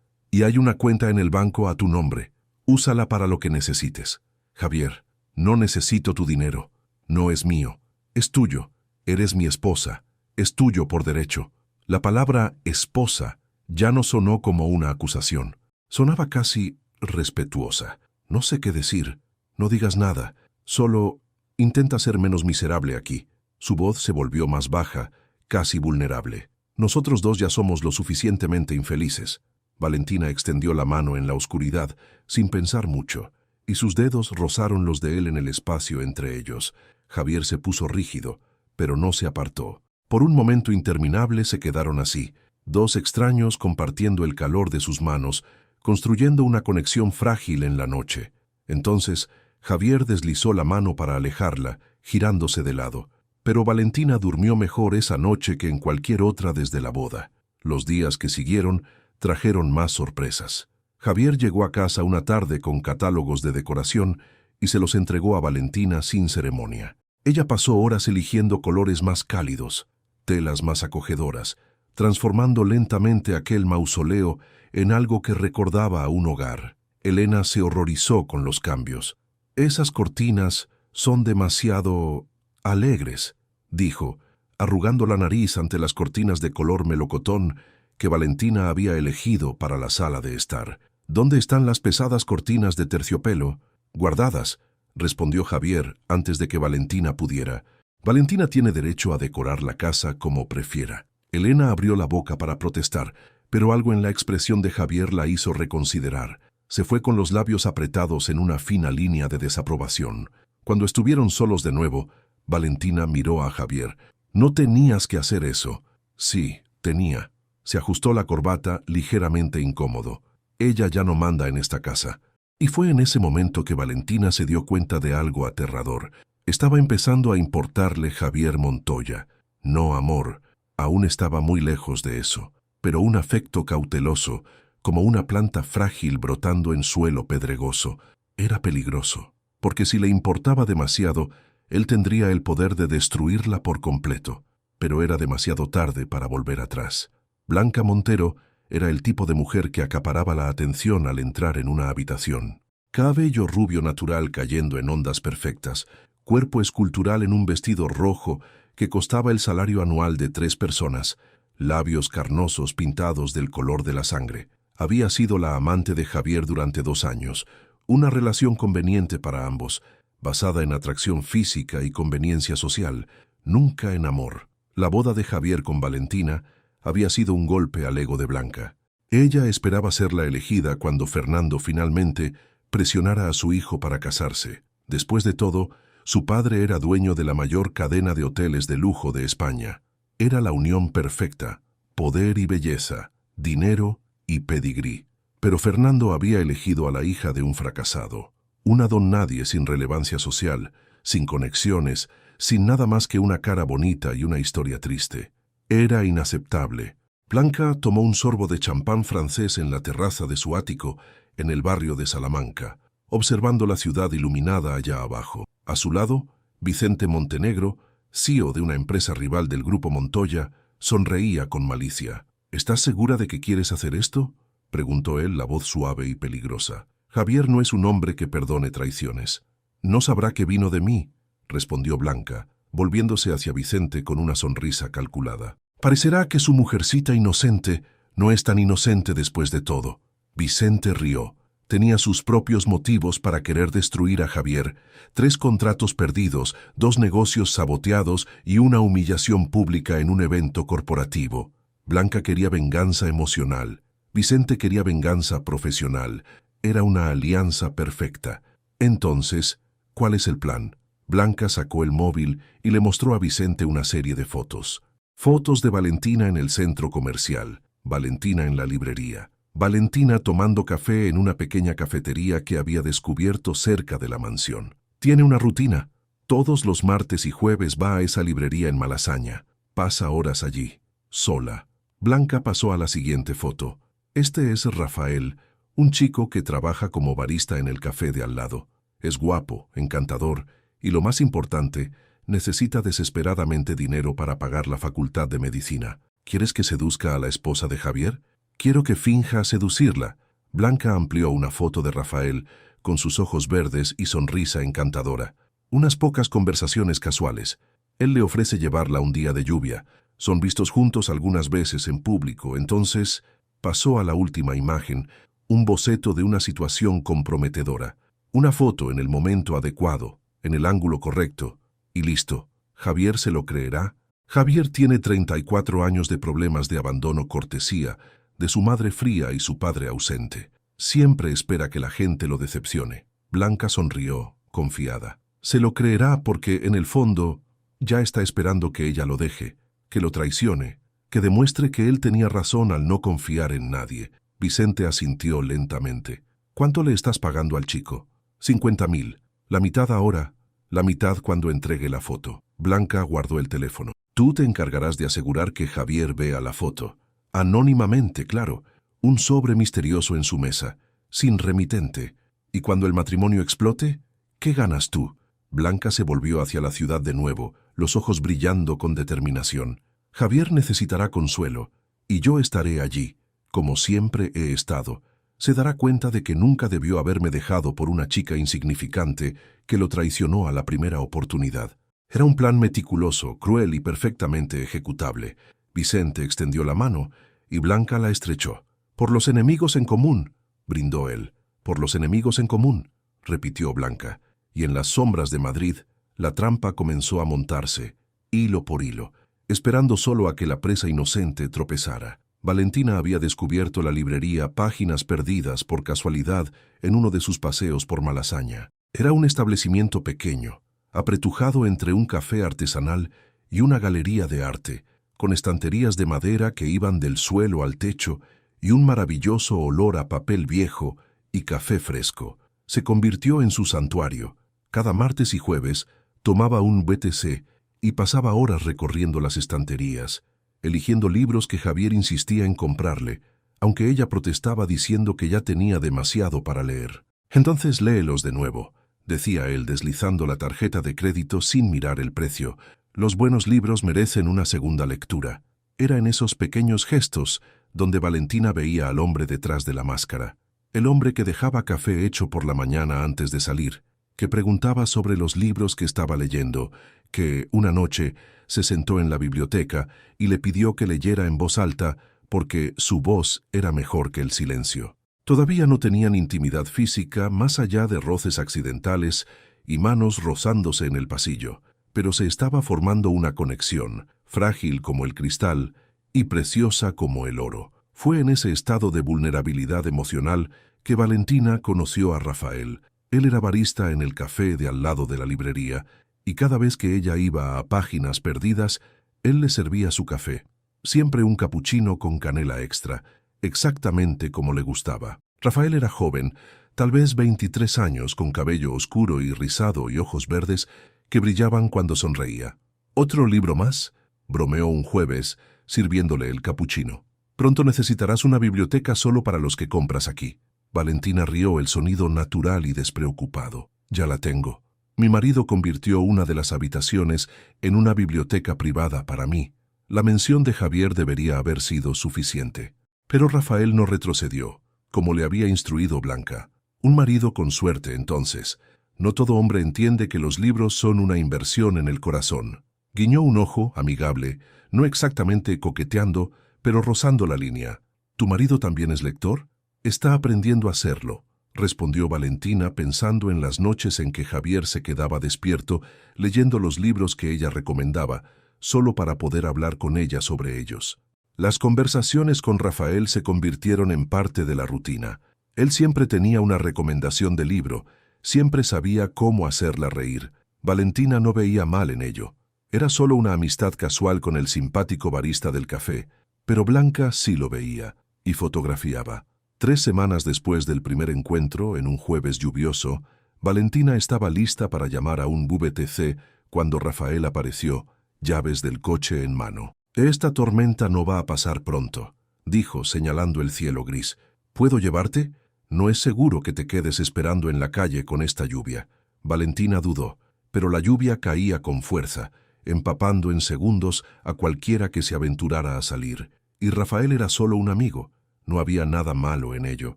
Y hay una cuenta en el banco a tu nombre. Úsala para lo que necesites. Javier, no necesito tu dinero. No es mío. Es tuyo. Eres mi esposa. Es tuyo por derecho. La palabra esposa ya no sonó como una acusación. Sonaba casi respetuosa. No sé qué decir. No digas nada. Solo intenta ser menos miserable aquí. Su voz se volvió más baja, casi vulnerable. Nosotros dos ya somos lo suficientemente infelices. Valentina extendió la mano en la oscuridad, sin pensar mucho, y sus dedos rozaron los de él en el espacio entre ellos. Javier se puso rígido, pero no se apartó. Por un momento interminable se quedaron así, dos extraños compartiendo el calor de sus manos, construyendo una conexión frágil en la noche. Entonces, Javier deslizó la mano para alejarla, girándose de lado. Pero Valentina durmió mejor esa noche que en cualquier otra desde la boda. Los días que siguieron trajeron más sorpresas. Javier llegó a casa una tarde con catálogos de decoración y se los entregó a Valentina sin ceremonia. Ella pasó horas eligiendo colores más cálidos, telas más acogedoras, transformando lentamente aquel mausoleo en algo que recordaba a un hogar. Elena se horrorizó con los cambios. Esas cortinas son demasiado alegres, dijo, arrugando la nariz ante las cortinas de color melocotón que Valentina había elegido para la sala de estar. ¿Dónde están las pesadas cortinas de terciopelo? Guardadas, respondió Javier antes de que Valentina pudiera. Valentina tiene derecho a decorar la casa como prefiera. Elena abrió la boca para protestar, pero algo en la expresión de Javier la hizo reconsiderar. Se fue con los labios apretados en una fina línea de desaprobación. Cuando estuvieron solos de nuevo, Valentina miró a Javier. No tenías que hacer eso. Sí, tenía. Se ajustó la corbata ligeramente incómodo. Ella ya no manda en esta casa. Y fue en ese momento que Valentina se dio cuenta de algo aterrador. Estaba empezando a importarle Javier Montoya. No amor, aún estaba muy lejos de eso, pero un afecto cauteloso, como una planta frágil brotando en suelo pedregoso. Era peligroso, porque si le importaba demasiado, él tendría el poder de destruirla por completo. Pero era demasiado tarde para volver atrás. Blanca Montero era el tipo de mujer que acaparaba la atención al entrar en una habitación. Cabello rubio natural cayendo en ondas perfectas, cuerpo escultural en un vestido rojo que costaba el salario anual de 3 personas, labios carnosos pintados del color de la sangre. Había sido la amante de Javier durante 2 años, una relación conveniente para ambos, basada en atracción física y conveniencia social, nunca en amor. La boda de Javier con Valentina había sido un golpe al ego de Blanca. Ella esperaba ser la elegida cuando Fernando finalmente presionara a su hijo para casarse. Después de todo, su padre era dueño de la mayor cadena de hoteles de lujo de España. Era la unión perfecta, poder y belleza, dinero y pedigrí. Pero Fernando había elegido a la hija de un fracasado, una don nadie sin relevancia social, sin conexiones, sin nada más que una cara bonita y una historia triste. Era inaceptable. Blanca tomó un sorbo de champán francés en la terraza de su ático, en el barrio de Salamanca, observando la ciudad iluminada allá abajo. A su lado, Vicente Montenegro, CEO de una empresa rival del Grupo Montoya, sonreía con malicia. ¿Estás segura de que quieres hacer esto?, preguntó él, la voz suave y peligrosa. Javier no es un hombre que perdone traiciones. No sabrá que vino de mí, respondió Blanca, volviéndose hacia Vicente con una sonrisa calculada. Parecerá que su mujercita inocente no es tan inocente después de todo. Vicente rió. Tenía sus propios motivos para querer destruir a Javier: 3 contratos perdidos, 2 negocios saboteados y una humillación pública en un evento corporativo. Blanca quería venganza emocional. Vicente quería venganza profesional. Era una alianza perfecta. Entonces, ¿cuál es el plan? Blanca sacó el móvil y le mostró a Vicente una serie de fotos. Fotos de Valentina en el centro comercial, Valentina en la librería, Valentina tomando café en una pequeña cafetería que había descubierto cerca de la mansión. Tiene una rutina. Todos los martes y jueves va a esa librería en Malasaña. Pasa horas allí, sola. Blanca pasó a la siguiente foto. Este es Rafael, un chico que trabaja como barista en el café de al lado. Es guapo, encantador y, lo más importante, necesita desesperadamente dinero para pagar la facultad de medicina. ¿Quieres que seduzca a la esposa de Javier? Quiero que finja seducirla. Blanca amplió una foto de Rafael con sus ojos verdes y sonrisa encantadora. Unas pocas conversaciones casuales. Él le ofrece llevarla un día de lluvia. Son vistos juntos algunas veces en público. Entonces pasó a la última imagen, un boceto de una situación comprometedora. Una foto en el momento adecuado, en el ángulo correcto, y listo. ¿Javier se lo creerá? Javier tiene 34 años de problemas de abandono cortesía, de su madre fría y su padre ausente. Siempre espera que la gente lo decepcione. Blanca sonrió, confiada. Se lo creerá porque, en el fondo, ya está esperando que ella lo deje, que lo traicione, que demuestre que él tenía razón al no confiar en nadie. Vicente asintió lentamente. ¿Cuánto le estás pagando al chico? 50.000. La mitad ahora, la mitad cuando entregue la foto. Blanca guardó el teléfono. Tú te encargarás de asegurar que Javier vea la foto. Anónimamente, claro. Un sobre misterioso en su mesa, sin remitente. Y cuando el matrimonio explote, ¿qué ganas tú? Blanca se volvió hacia la ciudad de nuevo, los ojos brillando con determinación. Javier necesitará consuelo, y yo estaré allí, como siempre he estado. Se dará cuenta de que nunca debió haberme dejado por una chica insignificante que lo traicionó a la primera oportunidad. Era un plan meticuloso, cruel y perfectamente ejecutable. Vicente extendió la mano y Blanca la estrechó. «Por los enemigos en común», brindó él. «Por los enemigos en común», repitió Blanca. Y en las sombras de Madrid, la trampa comenzó a montarse, hilo por hilo, esperando solo a que la presa inocente tropezara. Valentina había descubierto la librería Páginas Perdidas por casualidad en uno de sus paseos por Malasaña. Era un establecimiento pequeño, apretujado entre un café artesanal y una galería de arte, con estanterías de madera que iban del suelo al techo y un maravilloso olor a papel viejo y café fresco. Se convirtió en su santuario. Cada martes y jueves tomaba un BTC y pasaba horas recorriendo las estanterías, eligiendo libros que Javier insistía en comprarle, aunque ella protestaba diciendo que ya tenía demasiado para leer. «Entonces léelos de nuevo», decía él deslizando la tarjeta de crédito sin mirar el precio. «Los buenos libros merecen una segunda lectura». Era en esos pequeños gestos donde Valentina veía al hombre detrás de la máscara. El hombre que dejaba café hecho por la mañana antes de salir, que preguntaba sobre los libros que estaba leyendo, que, una noche, se sentó en la biblioteca y le pidió que leyera en voz alta porque su voz era mejor que el silencio. Todavía no tenían intimidad física más allá de roces accidentales y manos rozándose en el pasillo, pero se estaba formando una conexión, frágil como el cristal y preciosa como el oro. Fue en ese estado de vulnerabilidad emocional que Valentina conoció a Rafael. Él era barista en el café de al lado de la librería, y cada vez que ella iba a Páginas Perdidas, él le servía su café, siempre un capuchino con canela extra, exactamente como le gustaba. Rafael era joven, tal vez 23 años, con cabello oscuro y rizado y ojos verdes que brillaban cuando sonreía. «¿Otro libro más?», bromeó un jueves, sirviéndole el capuchino. «Pronto necesitarás una biblioteca solo para los que compras aquí». Valentina rió, el sonido natural y despreocupado. «Ya la tengo. Mi marido convirtió una de las habitaciones en una biblioteca privada para mí. La mención de Javier debería haber sido suficiente». Pero Rafael no retrocedió, como le había instruido Blanca. Un marido con suerte, entonces. No todo hombre entiende que los libros son una inversión en el corazón. Guiñó un ojo, amigable, no exactamente coqueteando, pero rozando la línea. ¿Tu marido también es lector? Está aprendiendo a hacerlo, respondió Valentina pensando en las noches en que Javier se quedaba despierto leyendo los libros que ella recomendaba, solo para poder hablar con ella sobre ellos. Las conversaciones con Rafael se convirtieron en parte de la rutina. Él siempre tenía una recomendación de libro, siempre sabía cómo hacerla reír. Valentina no veía mal en ello. Era solo una amistad casual con el simpático barista del café, pero Blanca sí lo veía y fotografiaba. 3 semanas después del primer encuentro, en un jueves lluvioso, Valentina estaba lista para llamar a un VTC cuando Rafael apareció, llaves del coche en mano. «Esta tormenta no va a pasar pronto», dijo, señalando el cielo gris. «¿Puedo llevarte? No es seguro que te quedes esperando en la calle con esta lluvia». Valentina dudó, pero la lluvia caía con fuerza, empapando en segundos a cualquiera que se aventurara a salir. Y Rafael era solo un amigo. No había nada malo en ello.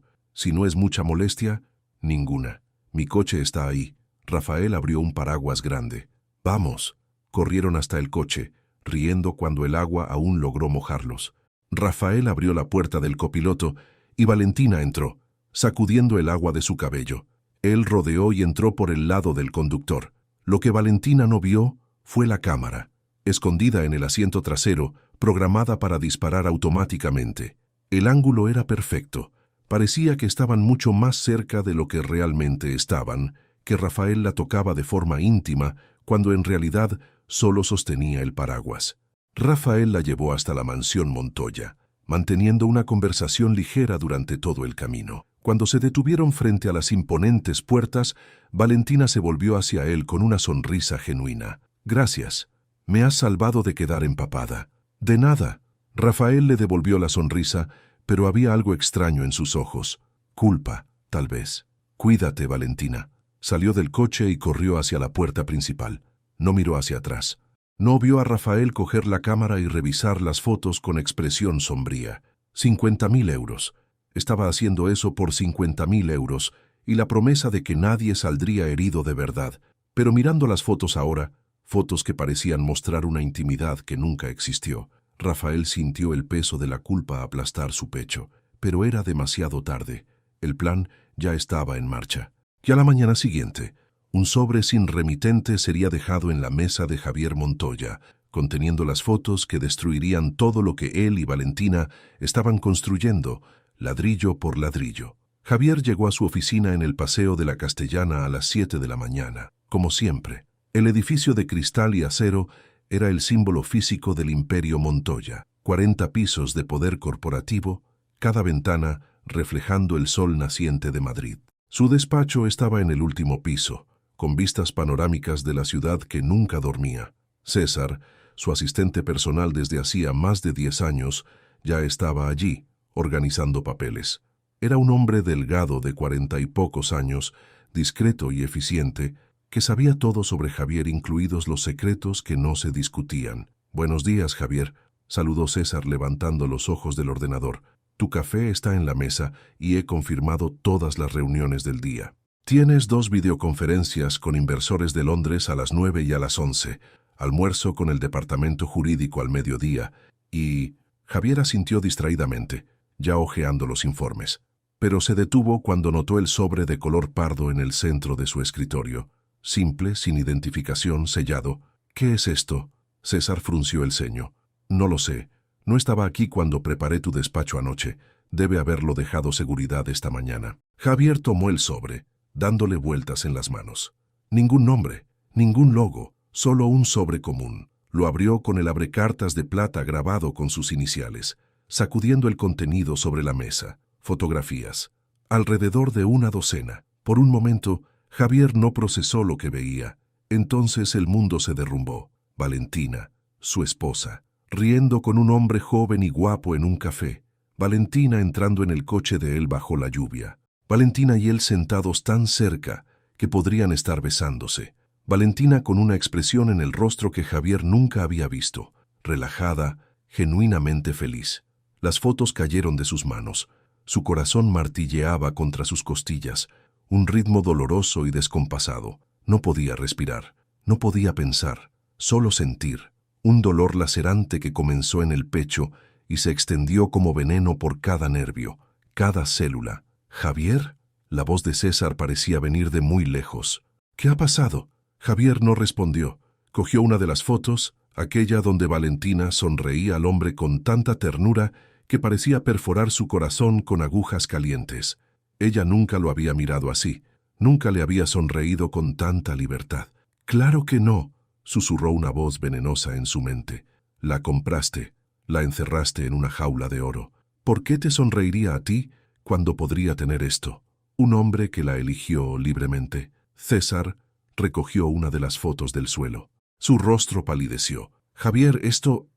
Si no es mucha molestia, ninguna. Mi coche está ahí. Rafael abrió un paraguas grande. «Vamos». Corrieron hasta el coche, riendo cuando el agua aún logró mojarlos. Rafael abrió la puerta del copiloto y Valentina entró, sacudiendo el agua de su cabello. Él rodeó y entró por el lado del conductor. Lo que Valentina no vio fue la cámara, escondida en el asiento trasero, programada para disparar automáticamente. El ángulo era perfecto. Parecía que estaban mucho más cerca de lo que realmente estaban, que Rafael la tocaba de forma íntima, cuando en realidad solo sostenía el paraguas. Rafael la llevó hasta la mansión Montoya, manteniendo una conversación ligera durante todo el camino. Cuando se detuvieron frente a las imponentes puertas, Valentina se volvió hacia él con una sonrisa genuina. «Gracias. Me has salvado de quedar empapada». «De nada». Rafael le devolvió la sonrisa, pero había algo extraño en sus ojos. Culpa, tal vez. «Cuídate, Valentina». Salió del coche y corrió hacia la puerta principal. No miró hacia atrás. No vio a Rafael coger la cámara y revisar las fotos con expresión sombría. 50.000 euros. Estaba haciendo eso por 50.000 euros y la promesa de que nadie saldría herido de verdad. Pero mirando las fotos ahora, fotos que parecían mostrar una intimidad que nunca existió, Rafael sintió el peso de la culpa aplastar su pecho. Pero era demasiado tarde. El plan ya estaba en marcha. Y a la mañana siguiente, un sobre sin remitente sería dejado en la mesa de Javier Montoya, conteniendo las fotos que destruirían todo lo que él y Valentina estaban construyendo, ladrillo por ladrillo. Javier llegó a su oficina en el Paseo de la Castellana a las 7 de la mañana. Como siempre, el edificio de cristal y acero era el símbolo físico del imperio Montoya. 40 pisos de poder corporativo, cada ventana reflejando el sol naciente de Madrid. Su despacho estaba en el último piso, con vistas panorámicas de la ciudad que nunca dormía. César, su asistente personal desde hacía más de 10 años, ya estaba allí, organizando papeles. Era un hombre delgado de 40 y pocos años, discreto y eficiente, que sabía todo sobre Javier, incluidos los secretos que no se discutían. «Buenos días, Javier», saludó César levantando los ojos del ordenador. «Tu café está en la mesa y he confirmado todas las reuniones del día. Tienes 2 videoconferencias con inversores de Londres a las 9 y a las 11, almuerzo con el departamento jurídico al mediodía y...» Javier asintió distraídamente, ya hojeando los informes, pero se detuvo cuando notó el sobre de color pardo en el centro de su escritorio. Simple, sin identificación, sellado. «¿Qué es esto?» César frunció el ceño. «No lo sé. No estaba aquí cuando preparé tu despacho anoche. Debe haberlo dejado seguridad esta mañana». Javier tomó el sobre, dándole vueltas en las manos. Ningún nombre, ningún logo, solo un sobre común. Lo abrió con el abrecartas de plata grabado con sus iniciales, sacudiendo el contenido sobre la mesa. Fotografías. Alrededor de una docena. Por un momento, Javier no procesó lo que veía. Entonces el mundo se derrumbó. Valentina, su esposa, riendo con un hombre joven y guapo en un café. Valentina entrando en el coche de él bajo la lluvia. Valentina y él sentados tan cerca que podrían estar besándose. Valentina con una expresión en el rostro que Javier nunca había visto, relajada, genuinamente feliz. Las fotos cayeron de sus manos. Su corazón martilleaba contra sus costillas. un ritmo doloroso y descompasado. No podía respirar, no podía pensar, solo sentir. Un dolor lacerante que comenzó en el pecho y se extendió como veneno por cada nervio, cada célula. ¿Javier? La voz de César parecía venir de muy lejos. ¿Qué ha pasado? Javier no respondió. Cogió una de las fotos, aquella donde Valentina sonreía al hombre con tanta ternura que parecía perforar su corazón con agujas calientes. Ella nunca lo había mirado así, nunca le había sonreído con tanta libertad. «Claro que no», susurró una voz venenosa en su mente. «La compraste, la encerraste en una jaula de oro. ¿Por qué te sonreiría a ti cuando podría tener esto? Un hombre que la eligió libremente». César recogió una de las fotos del suelo. Su rostro palideció. «Javier, esto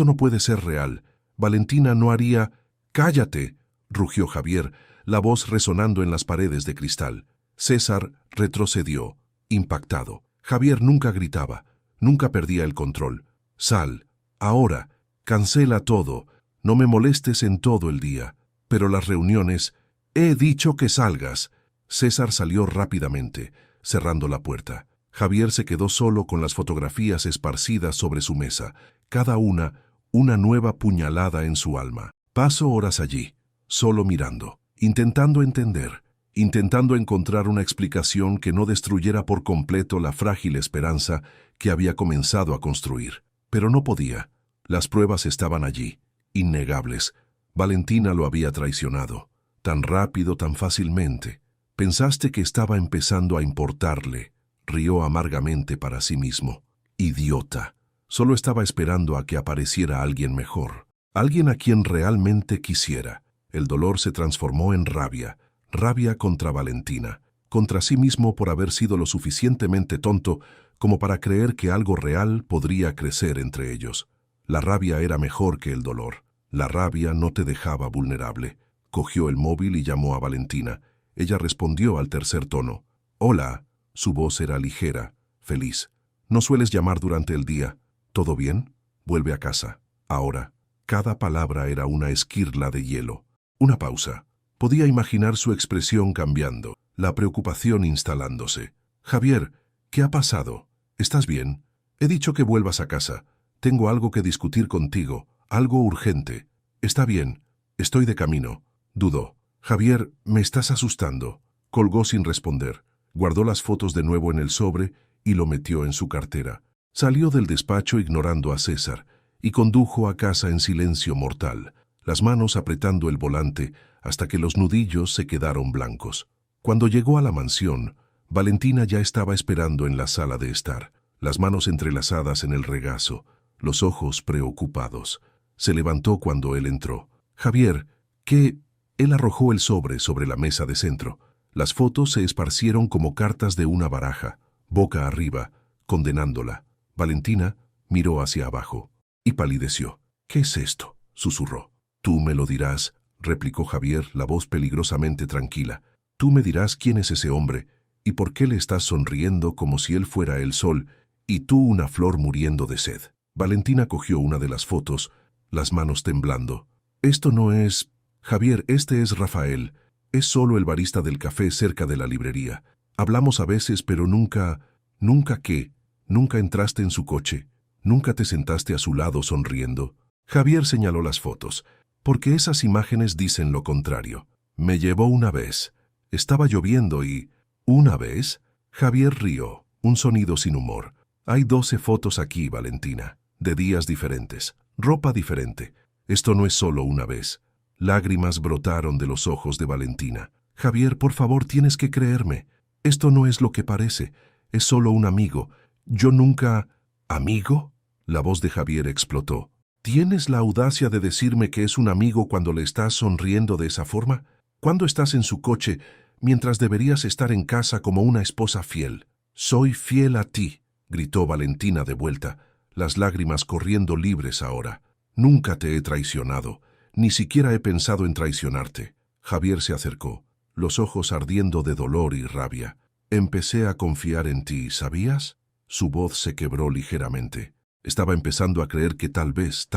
no puede ser real. Valentina no haría...» «¡Cállate!», rugió Javier, la voz resonando en las paredes de cristal. César retrocedió, impactado. Javier nunca gritaba, nunca perdía el control. «Sal, ahora, cancela todo, no me molestes en todo el día. Pero las reuniones... He dicho que salgas». César salió rápidamente, cerrando la puerta. Javier se quedó solo con las fotografías esparcidas sobre su mesa, cada una nueva puñalada en su alma. Pasó horas allí, solo mirando, intentando entender, intentando encontrar una explicación que no destruyera por completo la frágil esperanza que había comenzado a construir. Pero no podía. Las pruebas estaban allí, innegables. Valentina lo había traicionado, tan rápido, tan fácilmente. «Pensaste que estaba empezando a importarle», rió amargamente para sí mismo. «Idiota. Solo estaba esperando a que apareciera alguien mejor, alguien a quien realmente quisiera». El dolor se transformó en rabia, rabia contra Valentina, contra sí mismo por haber sido lo suficientemente tonto como para creer que algo real podría crecer entre ellos. La rabia era mejor que el dolor. La rabia no te dejaba vulnerable. Cogió el móvil y llamó a Valentina. Ella respondió al tercer tono. «Hola». Su voz era ligera, feliz. «No sueles llamar durante el día. ¿Todo bien? Vuelve a casa. Ahora». Cada palabra era una esquirla de hielo. Una pausa. Podía imaginar su expresión cambiando, la preocupación instalándose. «Javier, ¿qué ha pasado? ¿Estás bien? He dicho que vuelvas a casa. Tengo algo que discutir contigo, algo urgente». «Está bien, estoy de camino». Dudó. «Javier, me estás asustando». Colgó sin responder. Guardó las fotos de nuevo en el sobre y lo metió en su cartera. Salió del despacho ignorando a César y condujo a casa en silencio mortal, las manos apretando el volante hasta que los nudillos se quedaron blancos. Cuando llegó a la mansión, Valentina ya estaba esperando en la sala de estar, las manos entrelazadas en el regazo, los ojos preocupados. Se levantó cuando él entró. «Javier, ¿qué...?» Él arrojó el sobre la mesa de centro. Las fotos se esparcieron como cartas de una baraja, boca arriba, condenándola. Valentina miró hacia abajo y palideció. «¿Qué es esto?», susurró. «Tú me lo dirás», replicó Javier, la voz peligrosamente tranquila. «Tú me dirás quién es ese hombre y por qué le estás sonriendo como si él fuera el sol y tú una flor muriendo de sed». Valentina cogió una de las fotos, las manos temblando. «Esto no es... Javier, este es Rafael. Es solo el barista del café cerca de la librería. Hablamos a veces, pero nunca... ¿Nunca qué? Nunca entraste en su coche. Nunca te sentaste a su lado sonriendo». Javier señaló las fotos, porque esas imágenes dicen lo contrario. «Me llevó una vez. Estaba lloviendo y...» «¿Una vez?». Javier rió, un sonido sin humor. «Hay 12 fotos aquí, Valentina, de días diferentes, ropa diferente. Esto no es solo una vez». Lágrimas brotaron de los ojos de Valentina. «Javier, por favor, tienes que creerme. Esto no es lo que parece. Es solo un amigo. Yo nunca...». «¿Amigo?». La voz de Javier explotó. «¿Tienes la audacia de decirme que es un amigo cuando le estás sonriendo de esa forma? ¿Cuándo estás en su coche, mientras deberías estar en casa como una esposa fiel?» «Soy fiel a ti», gritó Valentina de vuelta, las lágrimas corriendo libres ahora. «Nunca te he traicionado. Ni siquiera he pensado en traicionarte». Javier se acercó, los ojos ardiendo de dolor y rabia. «Empecé a confiar en ti, ¿sabías?». Su voz se quebró ligeramente. Estaba empezando a creer que tal vez,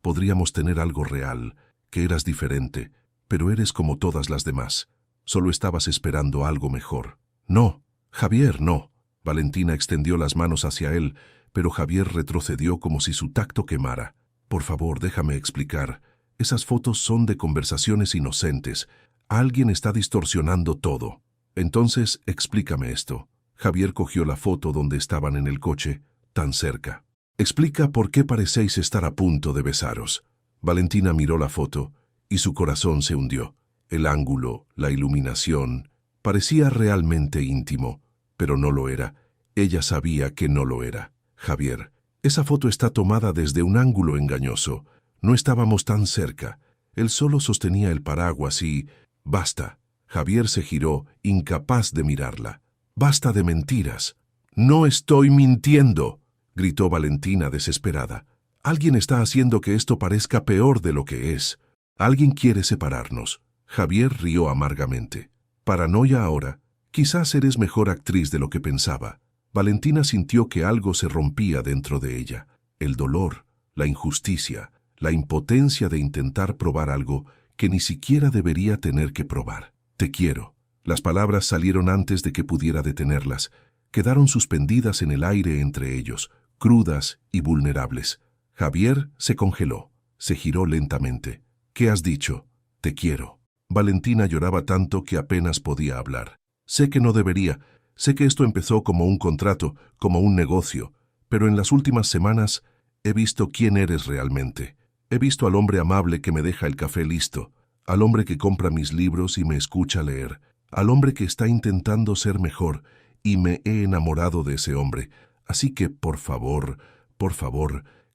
podríamos tener algo real, que eras diferente, pero eres como todas las demás. Solo estabas esperando algo mejor. No, Javier, no. Valentina extendió las manos hacia él, pero Javier retrocedió como si su tacto quemara. Por favor, déjame explicar. Esas fotos son de conversaciones inocentes. Alguien está distorsionando todo. Entonces, explícame esto. Javier cogió la foto donde estaban en el coche, tan cerca. Explica por qué parecéis estar a punto de besaros. Valentina miró la foto y su corazón se hundió. El ángulo, la iluminación, parecía realmente íntimo, pero no lo era. Ella sabía que no lo era. Javier, esa foto está tomada desde un ángulo engañoso. No estábamos tan cerca. Él solo sostenía el paraguas y... Basta. Javier se giró, incapaz de mirarla. Basta de mentiras. No estoy mintiendo, gritó Valentina desesperada. Alguien está haciendo que esto parezca peor de lo que es. Alguien quiere separarnos. Javier rió amargamente. Paranoia ahora. Quizás eres mejor actriz de lo que pensaba. Valentina sintió que algo se rompía dentro de ella. El dolor, la injusticia, la impotencia de intentar probar algo que ni siquiera debería tener que probar. Te quiero. Las palabras salieron antes de que pudiera detenerlas. Quedaron suspendidas en el aire entre ellos, crudas y vulnerables. Javier se congeló. Se giró lentamente. ¿Qué has dicho? Te quiero. Valentina lloraba tanto que apenas podía hablar. Sé que no debería. Sé que esto empezó como un contrato, como un negocio. Pero en las últimas semanas he visto quién eres realmente. He visto al hombre amable que me deja el café listo, al hombre que compra mis libros y me escucha leer, al hombre que está intentando ser mejor, y me he enamorado de ese hombre. Así que, por favor,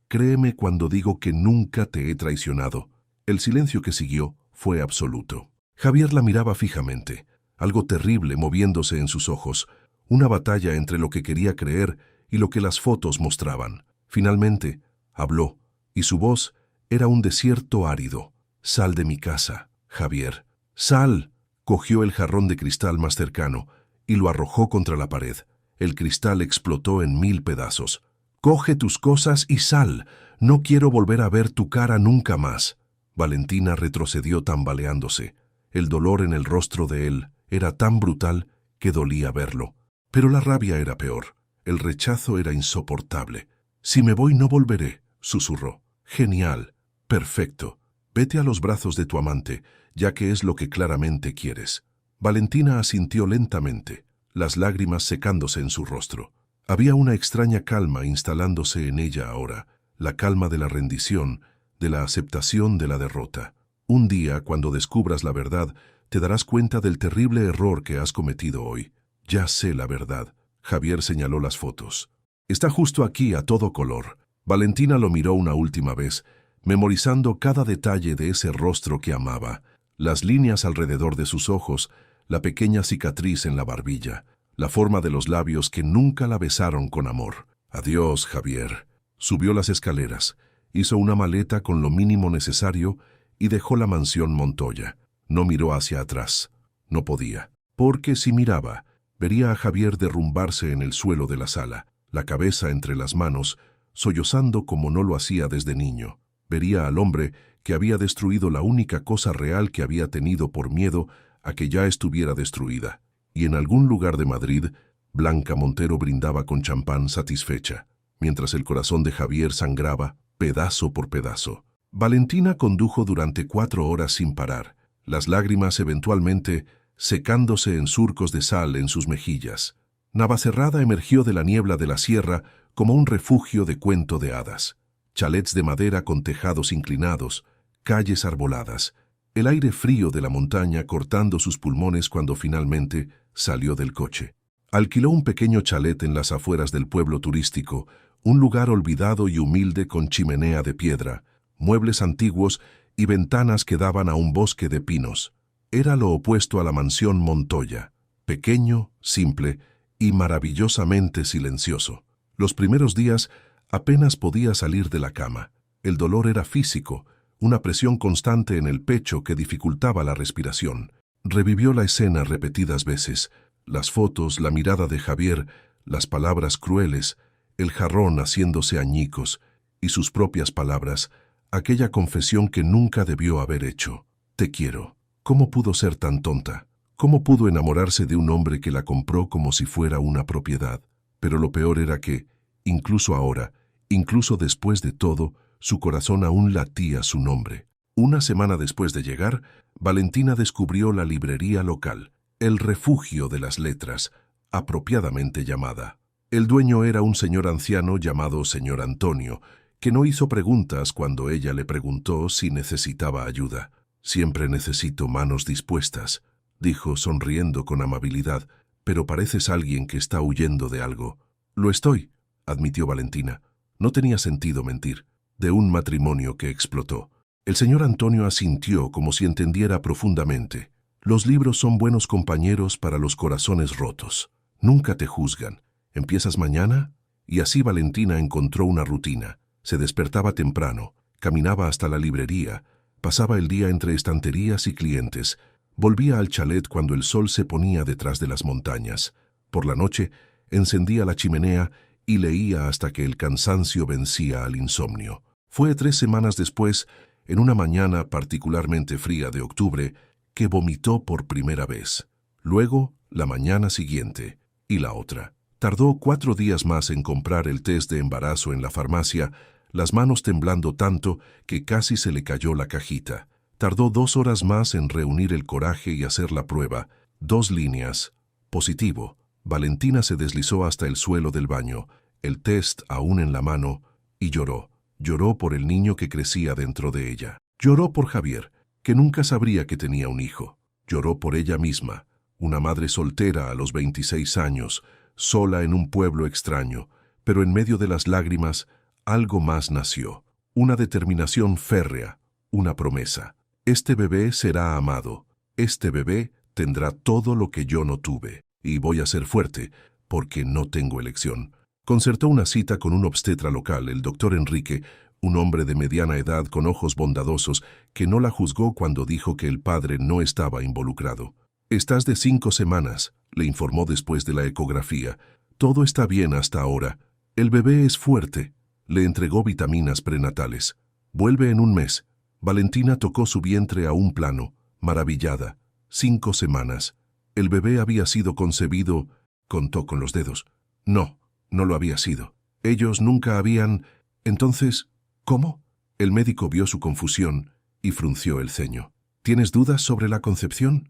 créeme cuando digo que nunca te he traicionado. El silencio que siguió fue absoluto. Javier la miraba fijamente, algo terrible moviéndose en sus ojos, una batalla entre lo que quería creer y lo que las fotos mostraban. Finalmente, habló, y su voz era un desierto árido. Sal de mi casa, Javier. ¡Sal! Cogió el jarrón de cristal más cercano y lo arrojó contra la pared. El cristal explotó en 1000 pedazos. Coge tus cosas y sal. No quiero volver a ver tu cara nunca más. Valentina retrocedió tambaleándose. El dolor en el rostro de él era tan brutal que dolía verlo. Pero la rabia era peor. El rechazo era insoportable. Si me voy no volveré, susurró. Genial. Perfecto. Vete a los brazos de tu amante, ya que es lo que claramente quieres. Valentina asintió lentamente, las lágrimas secándose en su rostro. Había una extraña calma instalándose en ella ahora, la calma de la rendición, de la aceptación de la derrota. Un día, cuando descubras la verdad, te darás cuenta del terrible error que has cometido hoy. Ya sé la verdad. Javier señaló las fotos. Está justo aquí a todo color. Valentina lo miró una última vez, memorizando cada detalle de ese rostro que amaba, las líneas alrededor de sus ojos, la pequeña cicatriz en la barbilla, la forma de los labios que nunca la besaron con amor. Adiós, Javier. Subió las escaleras, hizo una maleta con lo mínimo necesario y dejó la mansión Montoya. No miró hacia atrás. No podía, porque si miraba, vería a Javier derrumbarse en el suelo de la sala, la cabeza entre las manos, sollozando como no lo hacía desde niño. Vería al hombre que había destruido la única cosa real que había tenido por miedo a que ya estuviera destruida. Y en algún lugar de Madrid, Blanca Montero brindaba con champán satisfecha, mientras el corazón de Javier sangraba pedazo por pedazo. Valentina condujo durante 4 horas sin parar, las lágrimas eventualmente secándose en surcos de sal en sus mejillas. Navacerrada emergió de la niebla de la sierra como un refugio de cuento de hadas. Chalets de madera con tejados inclinados, calles arboladas, el aire frío de la montaña cortando sus pulmones cuando finalmente salió del coche. Alquiló un pequeño chalet en las afueras del pueblo turístico, un lugar olvidado y humilde con chimenea de piedra, muebles antiguos y ventanas que daban a un bosque de pinos. Era lo opuesto a la mansión Montoya, pequeño, simple y maravillosamente silencioso. Los primeros días apenas podía salir de la cama. El dolor era físico, una presión constante en el pecho que dificultaba la respiración. Revivió la escena repetidas veces, las fotos, la mirada de Javier, las palabras crueles, el jarrón haciéndose añicos, y sus propias palabras, aquella confesión que nunca debió haber hecho. Te quiero. ¿Cómo pudo ser tan tonta? ¿Cómo pudo enamorarse de un hombre que la compró como si fuera una propiedad? Pero lo peor era que, incluso ahora, incluso después de todo, su corazón aún latía su nombre. Una semana después de llegar, Valentina descubrió la librería local, el Refugio de las Letras, apropiadamente llamada. El dueño era un señor anciano llamado señor Antonio, que no hizo preguntas cuando ella le preguntó si necesitaba ayuda. «Siempre necesito manos dispuestas», dijo sonriendo con amabilidad, «pero pareces alguien que está huyendo de algo». «Lo estoy», admitió Valentina. No tenía sentido mentir. De un matrimonio que explotó. El señor Antonio asintió como si entendiera profundamente. «Los libros son buenos compañeros para los corazones rotos. Nunca te juzgan. ¿Empiezas mañana?» Y así Valentina encontró una rutina. Se despertaba temprano, caminaba hasta la librería, pasaba el día entre estanterías y clientes, volvía al chalet cuando el sol se ponía detrás de las montañas. Por la noche, encendía la chimenea y leía hasta que el cansancio vencía al insomnio. Fue 3 semanas después, en una mañana particularmente fría de octubre, que vomitó por primera vez. Luego, la mañana siguiente, y la otra. Tardó 4 días más en comprar el test de embarazo en la farmacia, las manos temblando tanto que casi se le cayó la cajita. Tardó 2 horas más en reunir el coraje y hacer la prueba. 2 líneas. Positivo. Valentina se deslizó hasta el suelo del baño, el test aún en la mano, y lloró. Lloró por el niño que crecía dentro de ella. Lloró por Javier, que nunca sabría que tenía un hijo. Lloró por ella misma, una madre soltera a los 26 años, sola en un pueblo extraño, pero en medio de las lágrimas, algo más nació. Una determinación férrea, una promesa. Este bebé será amado. Este bebé tendrá todo lo que yo no tuve. Y voy a ser fuerte, porque no tengo elección. Concertó una cita con un obstetra local, el doctor Enrique, un hombre de mediana edad con ojos bondadosos, que no la juzgó cuando dijo que el padre no estaba involucrado. «Estás de 5 semanas», le informó después de la ecografía. «Todo está bien hasta ahora. El bebé es fuerte». Le entregó vitaminas prenatales. «Vuelve en un mes». Valentina tocó su vientre a un plano, maravillada. 5 semanas. El bebé había sido concebido, contó con los dedos. No, no lo había sido. Ellos nunca habían... Entonces, ¿cómo? El médico vio su confusión y frunció el ceño. ¿Tienes dudas sobre la concepción?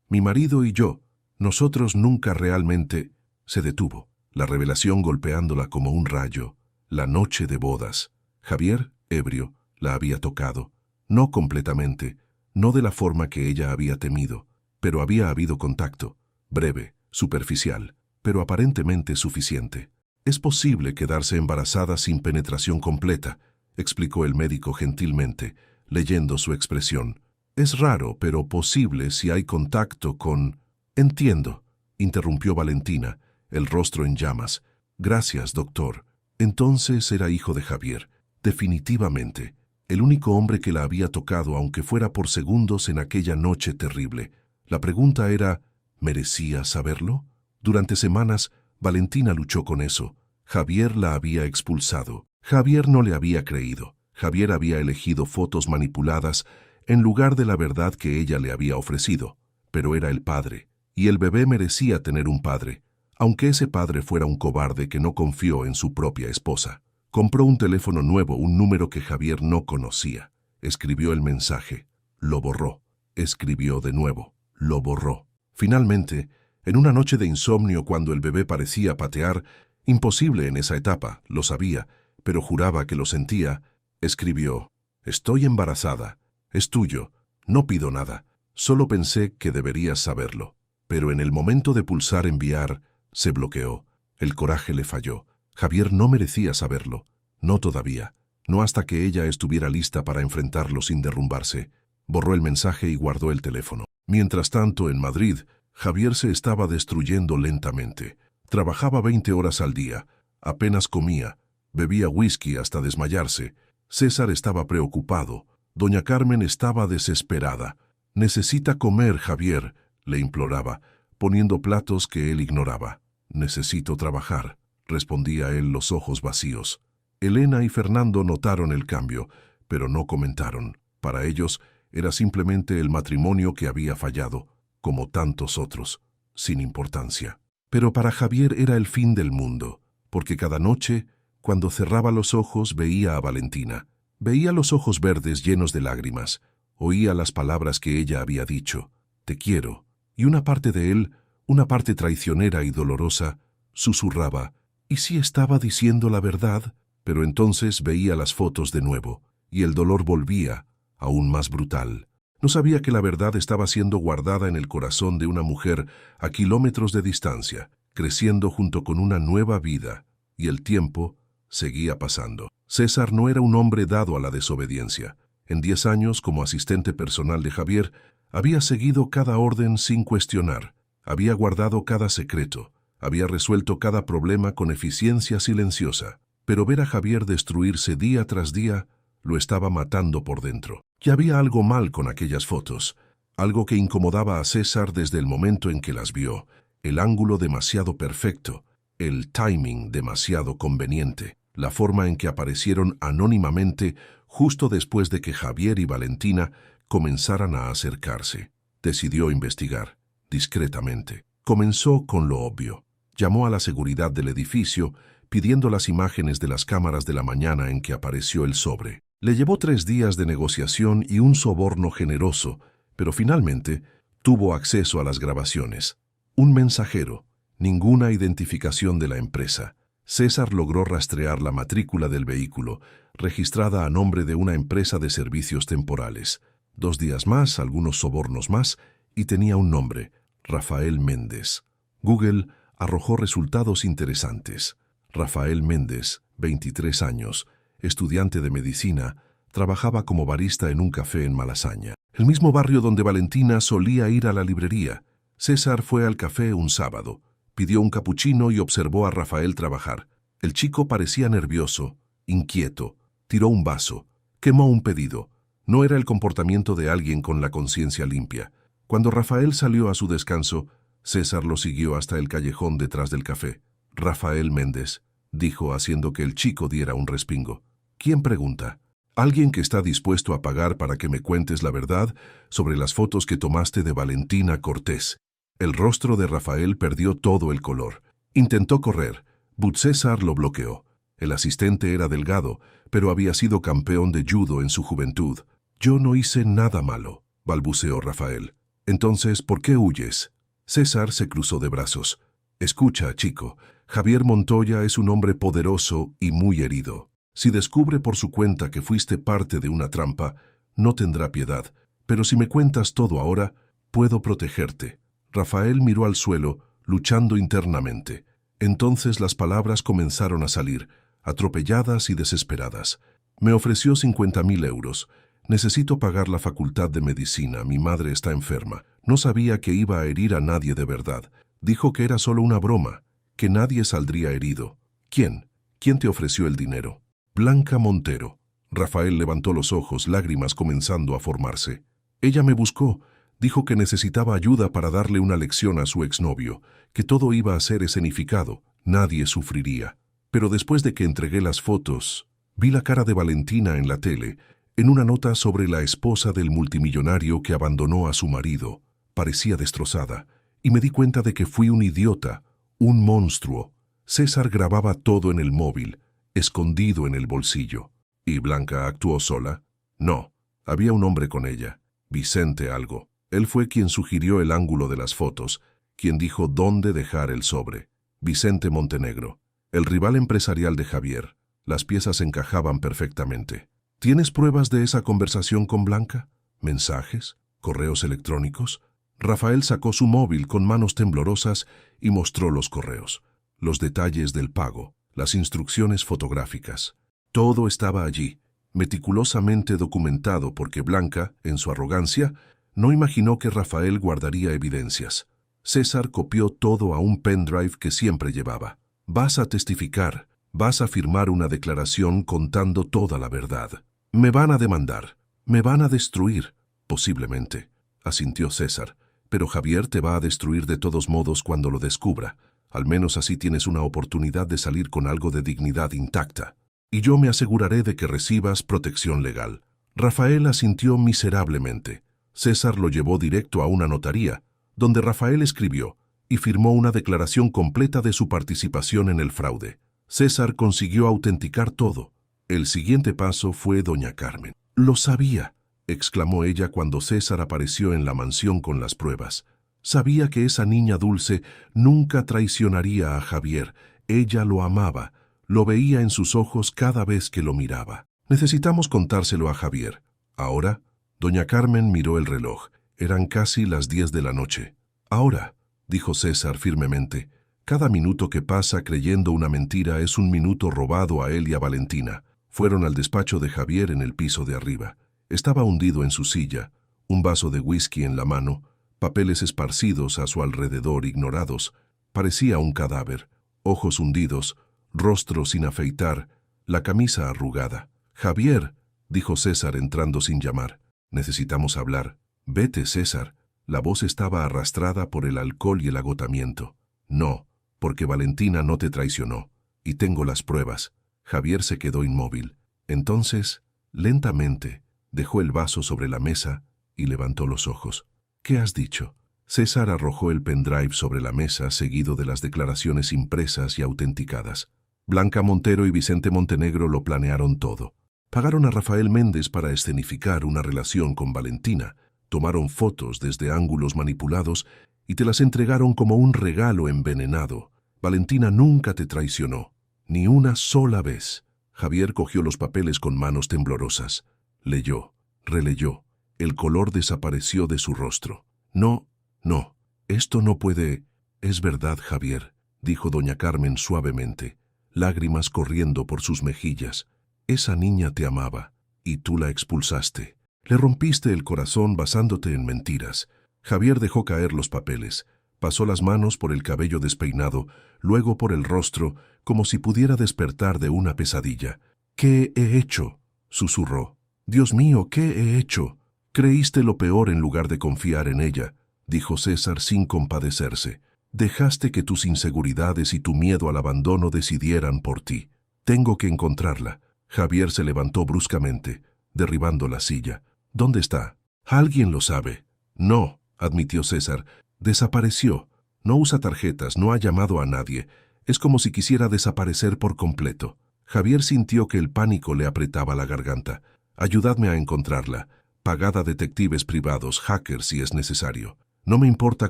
Mi marido y yo, nosotros nunca realmente... Se detuvo, la revelación golpeándola como un rayo. La noche de bodas. Javier, ebrio, la había tocado. No completamente, no de la forma que ella había temido, pero había habido contacto. Breve, superficial, pero aparentemente suficiente. «Es posible quedarse embarazada sin penetración completa», explicó el médico gentilmente, leyendo su expresión. «Es raro, pero posible si hay contacto con...» «Entiendo», interrumpió Valentina, el rostro en llamas. «Gracias, doctor». Entonces era hijo de Javier, definitivamente, el único hombre que la había tocado, aunque fuera por segundos en aquella noche terrible. La pregunta era, ¿merecía saberlo? Durante semanas, Valentina luchó con eso. Javier la había expulsado. Javier no le había creído. Javier había elegido fotos manipuladas en lugar de la verdad que ella le había ofrecido. Pero era el padre, y el bebé merecía tener un padre, aunque ese padre fuera un cobarde que no confió en su propia esposa. Compró un teléfono nuevo, un número que Javier no conocía. Escribió el mensaje. Lo borró. Escribió de nuevo. Lo borró. Finalmente, en una noche de insomnio cuando el bebé parecía patear, imposible en esa etapa, lo sabía, pero juraba que lo sentía, escribió: «Estoy embarazada. Es tuyo. No pido nada. Solo pensé que deberías saberlo». Pero en el momento de pulsar enviar, se bloqueó. El coraje le falló. Javier no merecía saberlo. No todavía. No hasta que ella estuviera lista para enfrentarlo sin derrumbarse. Borró el mensaje y guardó el teléfono. Mientras tanto, en Madrid, Javier se estaba destruyendo lentamente. Trabajaba 20 horas al día. Apenas comía. Bebía whisky hasta desmayarse. César estaba preocupado. Doña Carmen estaba desesperada. «Necesita comer, Javier», le imploraba, poniendo platos que él ignoraba. «Necesito trabajar», respondía él, los ojos vacíos. Elena y Fernando notaron el cambio, pero no comentaron. Para ellos era simplemente el matrimonio que había fallado. como tantos otros, sin importancia. Pero para Javier era el fin del mundo, porque cada noche, cuando cerraba los ojos, veía a Valentina. Veía los ojos verdes llenos de lágrimas, oía las palabras que ella había dicho, «Te quiero», y una parte de él, una parte traicionera y dolorosa, susurraba, «¿Y si estaba diciendo la verdad?». Pero entonces veía las fotos de nuevo, y el dolor volvía, aún más brutal. No sabía que la verdad estaba siendo guardada en el corazón de una mujer a kilómetros de distancia, creciendo junto con una nueva vida, y el tiempo seguía pasando. César no era un hombre dado a la desobediencia. En 10 años, como asistente personal de Javier, había seguido cada orden sin cuestionar, había guardado cada secreto, había resuelto cada problema con eficiencia silenciosa. Pero ver a Javier destruirse día tras día lo estaba matando por dentro. Ya había algo mal con aquellas fotos, algo que incomodaba a César desde el momento en que las vio, el ángulo demasiado perfecto, el timing demasiado conveniente, la forma en que aparecieron anónimamente justo después de que Javier y Valentina comenzaran a acercarse. Decidió investigar, discretamente. Comenzó con lo obvio. Llamó a la seguridad del edificio, pidiendo las imágenes de las cámaras de la mañana en que apareció el sobre. Le llevó 3 días de negociación y un soborno generoso, pero finalmente tuvo acceso a las grabaciones. Un mensajero, ninguna identificación de la empresa. César logró rastrear la matrícula del vehículo, registrada a nombre de una empresa de servicios temporales. 2 días más, algunos sobornos más, y tenía un nombre, Rafael Méndez. Google arrojó resultados interesantes. Rafael Méndez, 23 años, estudiante de medicina, trabajaba como barista en un café en Malasaña, el mismo barrio donde Valentina solía ir a la librería. César fue al café un sábado, pidió un capuchino y observó a Rafael trabajar. El chico parecía nervioso, inquieto, tiró un vaso, quemó un pedido. No era el comportamiento de alguien con la conciencia limpia. Cuando Rafael salió a su descanso, César lo siguió hasta el callejón detrás del café. Rafael Méndez, dijo haciendo que el chico diera un respingo. ¿Quién pregunta? Alguien que está dispuesto a pagar para que me cuentes la verdad sobre las fotos que tomaste de Valentina Cortés. El rostro de Rafael perdió todo el color. Intentó correr. But César lo bloqueó. El asistente era delgado, pero había sido campeón de judo en su juventud. Yo no hice nada malo, balbuceó Rafael. Entonces, ¿por qué huyes? César se cruzó de brazos. Escucha, chico, Javier Montoya es un hombre poderoso y muy herido. Si descubre por su cuenta que fuiste parte de una trampa, no tendrá piedad. Pero si me cuentas todo ahora, puedo protegerte. Rafael miró al suelo, luchando internamente. Entonces las palabras comenzaron a salir, atropelladas y desesperadas. Me ofreció 50.000 euros. Necesito pagar la facultad de medicina. Mi madre está enferma. No sabía que iba a herir a nadie de verdad. Dijo que era solo una broma, que nadie saldría herido. ¿Quién? ¿Quién te ofreció el dinero? Blanca Montero. Rafael levantó los ojos, lágrimas comenzando a formarse. Ella me buscó. Dijo que necesitaba ayuda para darle una lección a su exnovio, que todo iba a ser escenificado, nadie sufriría. Pero después de que entregué las fotos, vi la cara de Valentina en la tele, en una nota sobre la esposa del multimillonario que abandonó a su marido. Parecía destrozada, y me di cuenta de que fui un idiota, un monstruo. César grababa todo en el móvil, escondido en el bolsillo. ¿Y Blanca actuó sola? No, había un hombre con ella, Vicente algo. Él fue quien sugirió el ángulo de las fotos, quien dijo dónde dejar el sobre. Vicente Montenegro, el rival empresarial de Javier. Las piezas encajaban perfectamente. ¿Tienes pruebas de esa conversación con Blanca? ¿Mensajes? ¿Correos electrónicos? Rafael sacó su móvil con manos temblorosas y mostró los correos, los detalles del pago, las instrucciones fotográficas. Todo estaba allí, meticulosamente documentado porque Blanca, en su arrogancia, no imaginó que Rafael guardaría evidencias. César copió todo a un pendrive que siempre llevaba. Vas a testificar, vas a firmar una declaración contando toda la verdad. Me van a demandar, me van a destruir, posiblemente, asintió César. Pero Javier te va a destruir de todos modos cuando lo descubra. Al menos así tienes una oportunidad de salir con algo de dignidad intacta. Y yo me aseguraré de que recibas protección legal. Rafael asintió miserablemente. César lo llevó directo a una notaría, donde Rafael escribió y firmó una declaración completa de su participación en el fraude. César consiguió autenticar todo. El siguiente paso fue doña Carmen. «Lo sabía», exclamó ella cuando César apareció en la mansión con las pruebas. «Sabía que esa niña dulce nunca traicionaría a Javier. Ella lo amaba. Lo veía en sus ojos cada vez que lo miraba. Necesitamos contárselo a Javier. Ahora». Doña Carmen miró el reloj. Eran casi las 10 de la noche. «Ahora», dijo César firmemente. «Cada minuto que pasa creyendo una mentira es un minuto robado a él y a Valentina». Fueron al despacho de Javier en el piso de arriba. Estaba hundido en su silla, un vaso de whisky en la mano, papeles esparcidos a su alrededor ignorados. Parecía un cadáver, ojos hundidos, rostro sin afeitar, la camisa arrugada. «Javier», dijo César entrando sin llamar. «Necesitamos hablar». «Vete, César». La voz estaba arrastrada por el alcohol y el agotamiento. «No, porque Valentina no te traicionó, y tengo las pruebas». Javier se quedó inmóvil. Entonces, lentamente, dejó el vaso sobre la mesa y levantó los ojos. «¿Qué has dicho?» César arrojó el pendrive sobre la mesa, seguido de las declaraciones impresas y autenticadas. Blanca Montero y Vicente Montenegro lo planearon todo. Pagaron a Rafael Méndez para escenificar una relación con Valentina, tomaron fotos desde ángulos manipulados y te las entregaron como un regalo envenenado. Valentina nunca te traicionó. Ni una sola vez. Javier cogió los papeles con manos temblorosas. Leyó, releyó. El color desapareció de su rostro. «No, no, esto no puede...» «Es verdad, Javier», dijo doña Carmen suavemente, lágrimas corriendo por sus mejillas. «Esa niña te amaba, y tú la expulsaste. Le rompiste el corazón basándote en mentiras». Javier dejó caer los papeles. Pasó las manos por el cabello despeinado, luego por el rostro, como si pudiera despertar de una pesadilla. «¿Qué he hecho?», susurró. «Dios mío, ¿qué he hecho?». «Creíste lo peor en lugar de confiar en ella», dijo César sin compadecerse. «Dejaste que tus inseguridades y tu miedo al abandono decidieran por ti. Tengo que encontrarla». Javier se levantó bruscamente, derribando la silla. «¿Dónde está? ¿Alguien lo sabe?» «No», admitió César. «Desapareció. No usa tarjetas, no ha llamado a nadie. Es como si quisiera desaparecer por completo». Javier sintió que el pánico le apretaba la garganta. «Ayudadme a encontrarla. Pagad a detectives privados, hackers si es necesario. No me importa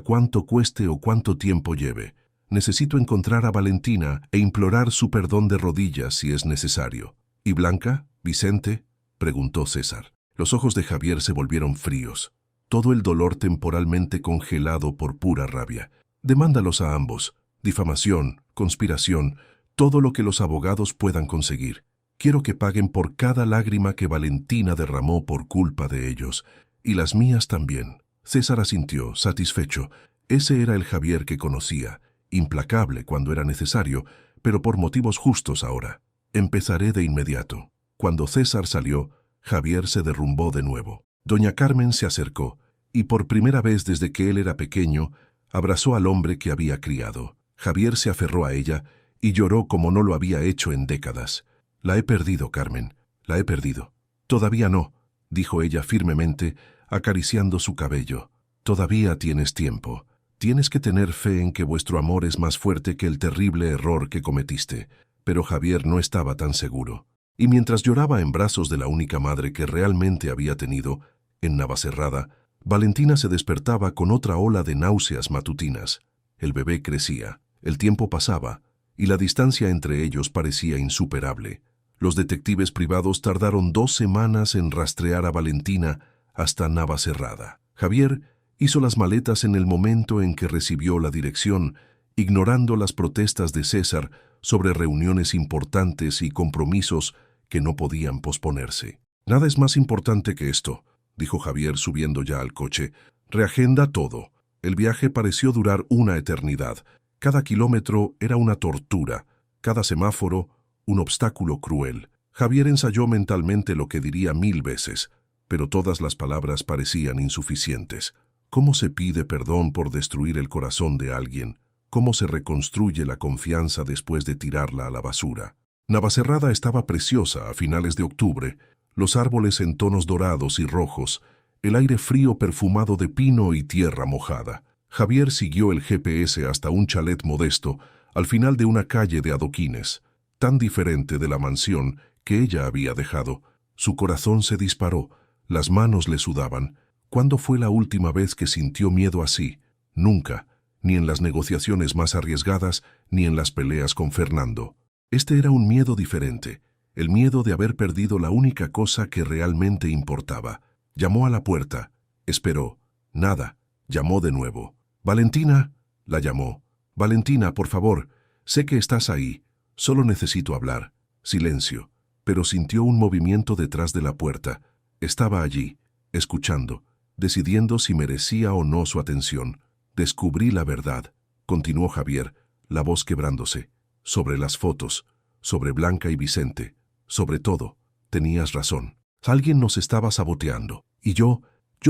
cuánto cueste o cuánto tiempo lleve. Necesito encontrar a Valentina e implorar su perdón de rodillas si es necesario». «¿Y Blanca? Vicente?», preguntó César. Los ojos de Javier se volvieron fríos. Todo el dolor temporalmente congelado por pura rabia. «Demándalos a ambos. Difamación, conspiración, todo lo que los abogados puedan conseguir. Quiero que paguen por cada lágrima que Valentina derramó por culpa de ellos. Y las mías también». César asintió, satisfecho. Ese era el Javier que conocía, implacable cuando era necesario, pero por motivos justos ahora. «Empezaré de inmediato». Cuando César salió, Javier se derrumbó de nuevo. Doña Carmen se acercó, y por primera vez desde que él era pequeño, abrazó al hombre que había criado. Javier se aferró a ella y lloró como no lo había hecho en décadas. «La he perdido, Carmen, la he perdido». «Todavía no», dijo ella firmemente, acariciando su cabello. «Todavía tienes tiempo. Tienes que tener fe en que vuestro amor es más fuerte que el terrible error que cometiste». Pero Javier no estaba tan seguro. Y mientras lloraba en brazos de la única madre que realmente había tenido, en Navacerrada, Valentina se despertaba con otra ola de náuseas matutinas. El bebé crecía, el tiempo pasaba, y la distancia entre ellos parecía insuperable. Los detectives privados tardaron 2 semanas en rastrear a Valentina hasta Navacerrada. Javier hizo las maletas en el momento en que recibió la dirección, ignorando las protestas de César sobre reuniones importantes y compromisos que no podían posponerse. «Nada es más importante que esto», dijo Javier subiendo ya al coche. «Reagenda todo». El viaje pareció durar una eternidad. Cada kilómetro era una tortura, cada semáforo un obstáculo cruel. Javier ensayó mentalmente lo que diría 1000 veces, pero todas las palabras parecían insuficientes. ¿Cómo se pide perdón por destruir el corazón de alguien? ¿Cómo se reconstruye la confianza después de tirarla a la basura? Navacerrada estaba preciosa a finales de octubre, los árboles en tonos dorados y rojos, el aire frío perfumado de pino y tierra mojada. Javier siguió el GPS hasta un chalet modesto, al final de una calle de adoquines, tan diferente de la mansión que ella había dejado. Su corazón se disparó, las manos le sudaban. ¿Cuándo fue la última vez que sintió miedo así? Nunca, ni en las negociaciones más arriesgadas, ni en las peleas con Fernando. Este era un miedo diferente, el miedo de haber perdido la única cosa que realmente importaba. Llamó a la puerta, esperó, nada, llamó de nuevo. «Valentina», la llamó. «Valentina, por favor, sé que estás ahí, solo necesito hablar». Silencio, pero sintió un movimiento detrás de la puerta. Estaba allí, escuchando, decidiendo si merecía o no su atención. «Descubrí la verdad», continuó Javier, la voz quebrándose. «Sobre las fotos, sobre Blanca y Vicente, sobre todo, tenías razón. Alguien nos estaba saboteando, y yo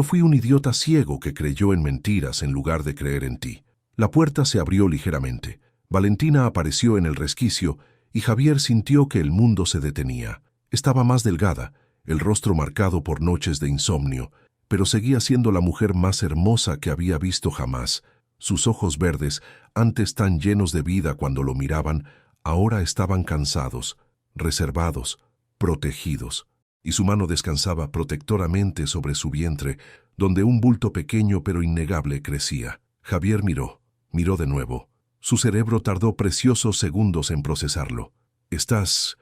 fui un idiota ciego que creyó en mentiras en lugar de creer en ti». La puerta se abrió ligeramente. Valentina apareció en el resquicio y Javier sintió que el mundo se detenía. Estaba más delgada, el rostro marcado por noches de insomnio, pero seguía siendo la mujer más hermosa que había visto jamás. Sus ojos verdes, antes tan llenos de vida cuando lo miraban, ahora estaban cansados, reservados, protegidos, y su mano descansaba protectoramente sobre su vientre, donde un bulto pequeño pero innegable crecía. Javier miró de nuevo. Su cerebro tardó preciosos segundos en procesarlo. Estás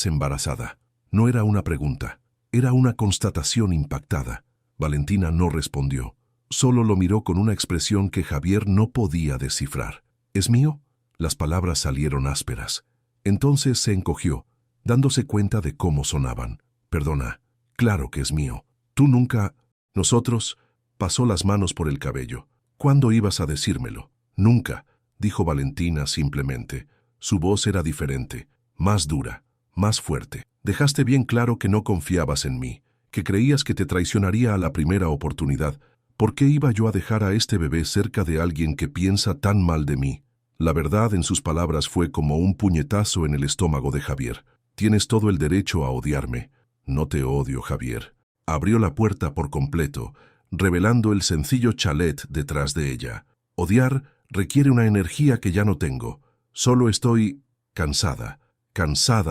embarazada». No era una pregunta, era una constatación impactada. Valentina no respondió. Solo lo miró con una expresión que Javier no podía descifrar. «¿Es mío?». Las palabras salieron ásperas. Entonces se encogió, dándose cuenta de cómo sonaban. «Perdona, claro que es mío. Tú nunca...». «Nosotros...». Pasó las manos por el cabello. «¿Cuándo ibas a decírmelo?». «Nunca», dijo Valentina simplemente. Su voz era diferente, más dura, más fuerte. «Dejaste bien claro que no confiabas en mí, que creías que te traicionaría a la primera oportunidad. ¿Por qué iba yo a dejar a este bebé cerca de alguien que piensa tan mal de mí?». La verdad en sus palabras fue como un puñetazo en el estómago de Javier. «Tienes todo el derecho a odiarme». «No te odio, Javier». Abrió la puerta por completo, revelando el sencillo chalet detrás de ella. «Odiar requiere una energía que ya no tengo. Solo estoy cansada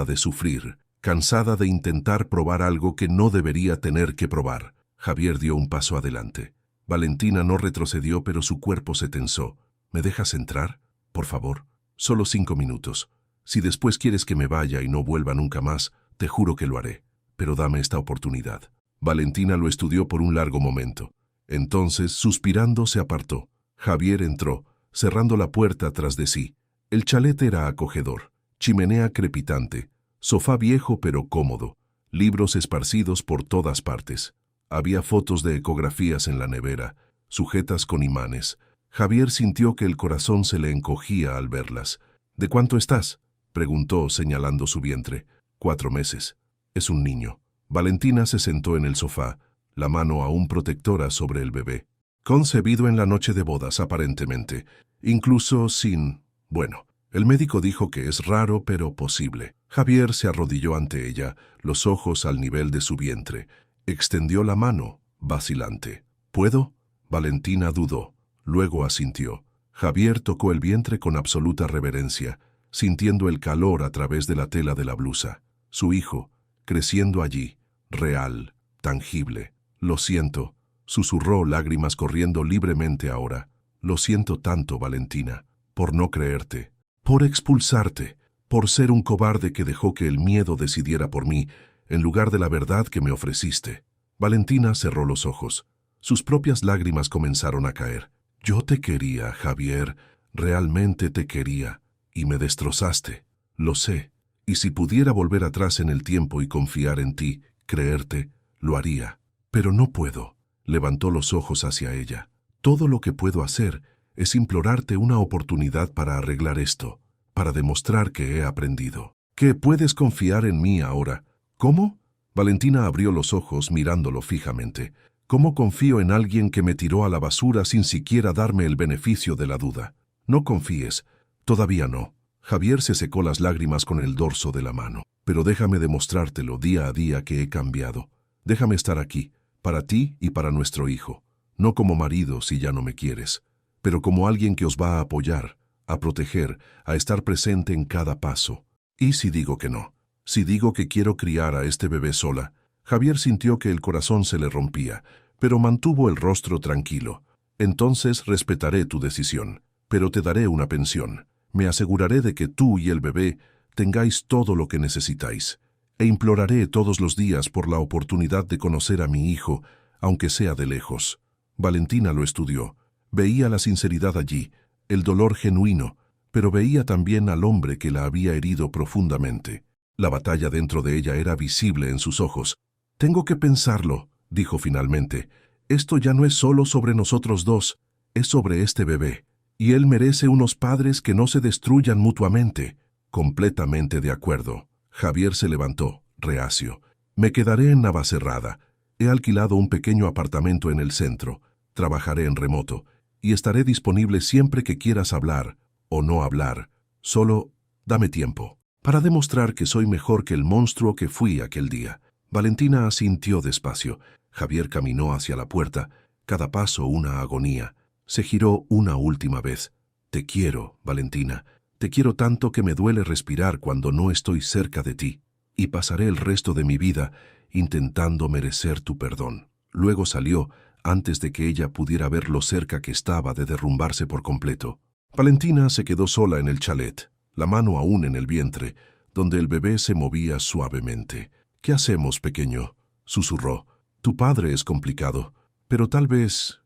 de sufrir, cansada de intentar probar algo que no debería tener que probar». Javier dio un paso adelante. Valentina no retrocedió, pero su cuerpo se tensó. «¿Me dejas entrar? Por favor, solo 5 minutos. Si después quieres que me vaya y no vuelva nunca más, te juro que lo haré. Pero dame esta oportunidad». Valentina lo estudió por un largo momento. Entonces, suspirando, se apartó. Javier entró, cerrando la puerta tras de sí. El chalet era acogedor, chimenea crepitante, sofá viejo pero cómodo, libros esparcidos por todas partes. Había fotos de ecografías en la nevera, sujetas con imanes. Javier sintió que el corazón se le encogía al verlas. «¿De cuánto estás?», preguntó señalando su vientre. 4 meses. Es un niño». Valentina se sentó en el sofá, la mano aún protectora sobre el bebé. «Concebido en la noche de bodas, aparentemente. Incluso sin... Bueno, el médico dijo que es raro, pero posible». Javier se arrodilló ante ella, los ojos al nivel de su vientre. Extendió la mano, vacilante. «¿Puedo?». Valentina dudó, luego asintió. Javier tocó el vientre con absoluta reverencia, sintiendo el calor a través de la tela de la blusa. Su hijo, creciendo allí, real, tangible. «Lo siento», susurró, lágrimas corriendo libremente ahora. «Lo siento tanto, Valentina, por no creerte, por expulsarte, por ser un cobarde que dejó que el miedo decidiera por mí, en lugar de la verdad que me ofreciste». Valentina cerró los ojos. Sus propias lágrimas comenzaron a caer. «Yo te quería, Javier, realmente te quería, y me destrozaste. Lo sé. Y si pudiera volver atrás en el tiempo y confiar en ti, creerte, lo haría. Pero no puedo». Levantó los ojos hacia ella. «Todo lo que puedo hacer es implorarte una oportunidad para arreglar esto, para demostrar que he aprendido, que puedes confiar en mí ahora». «¿Cómo?». Valentina abrió los ojos mirándolo fijamente. «¿Cómo confío en alguien que me tiró a la basura sin siquiera darme el beneficio de la duda?». «No confíes. Todavía no». Javier se secó las lágrimas con el dorso de la mano. «Pero déjame demostrártelo día a día que he cambiado. Déjame estar aquí, para ti y para nuestro hijo. No como marido si ya no me quieres. pero como alguien que os va a apoyar, a proteger, a estar presente en cada paso. ¿Y si digo que no? Si digo que quiero criar a este bebé sola. Javier sintió que el corazón se le rompía, pero mantuvo el rostro tranquilo. Entonces respetaré tu decisión, pero te daré una pensión. Me aseguraré de que tú y el bebé tengáis todo lo que necesitáis, e imploraré todos los días por la oportunidad de conocer a mi hijo, aunque sea de lejos. Valentina lo estudió. Veía la sinceridad allí, el dolor genuino, pero veía también al hombre que la había herido profundamente. La batalla dentro de ella era visible en sus ojos. «Tengo que pensarlo», dijo finalmente. «Esto ya no es solo sobre nosotros dos, es sobre este bebé. Y él merece unos padres que no se destruyan mutuamente». Completamente de acuerdo. Javier se levantó, reacio. «Me quedaré en Navacerrada. He alquilado un pequeño apartamento en el centro. Trabajaré en remoto. Y estaré disponible siempre que quieras hablar o no hablar. Solo dame tiempo, para demostrar que soy mejor que el monstruo que fui aquel día». Valentina asintió despacio. Javier caminó hacia la puerta, cada paso una agonía. Se giró una última vez. «Te quiero, Valentina. Te quiero tanto que me duele respirar cuando no estoy cerca de ti. Y pasaré el resto de mi vida intentando merecer tu perdón». Luego salió, antes de que ella pudiera ver lo cerca que estaba de derrumbarse por completo. Valentina se quedó sola en el chalet, la mano aún en el vientre, donde el bebé se movía suavemente. «¿Qué hacemos, pequeño?», susurró. «Tu padre es complicado, pero tal vez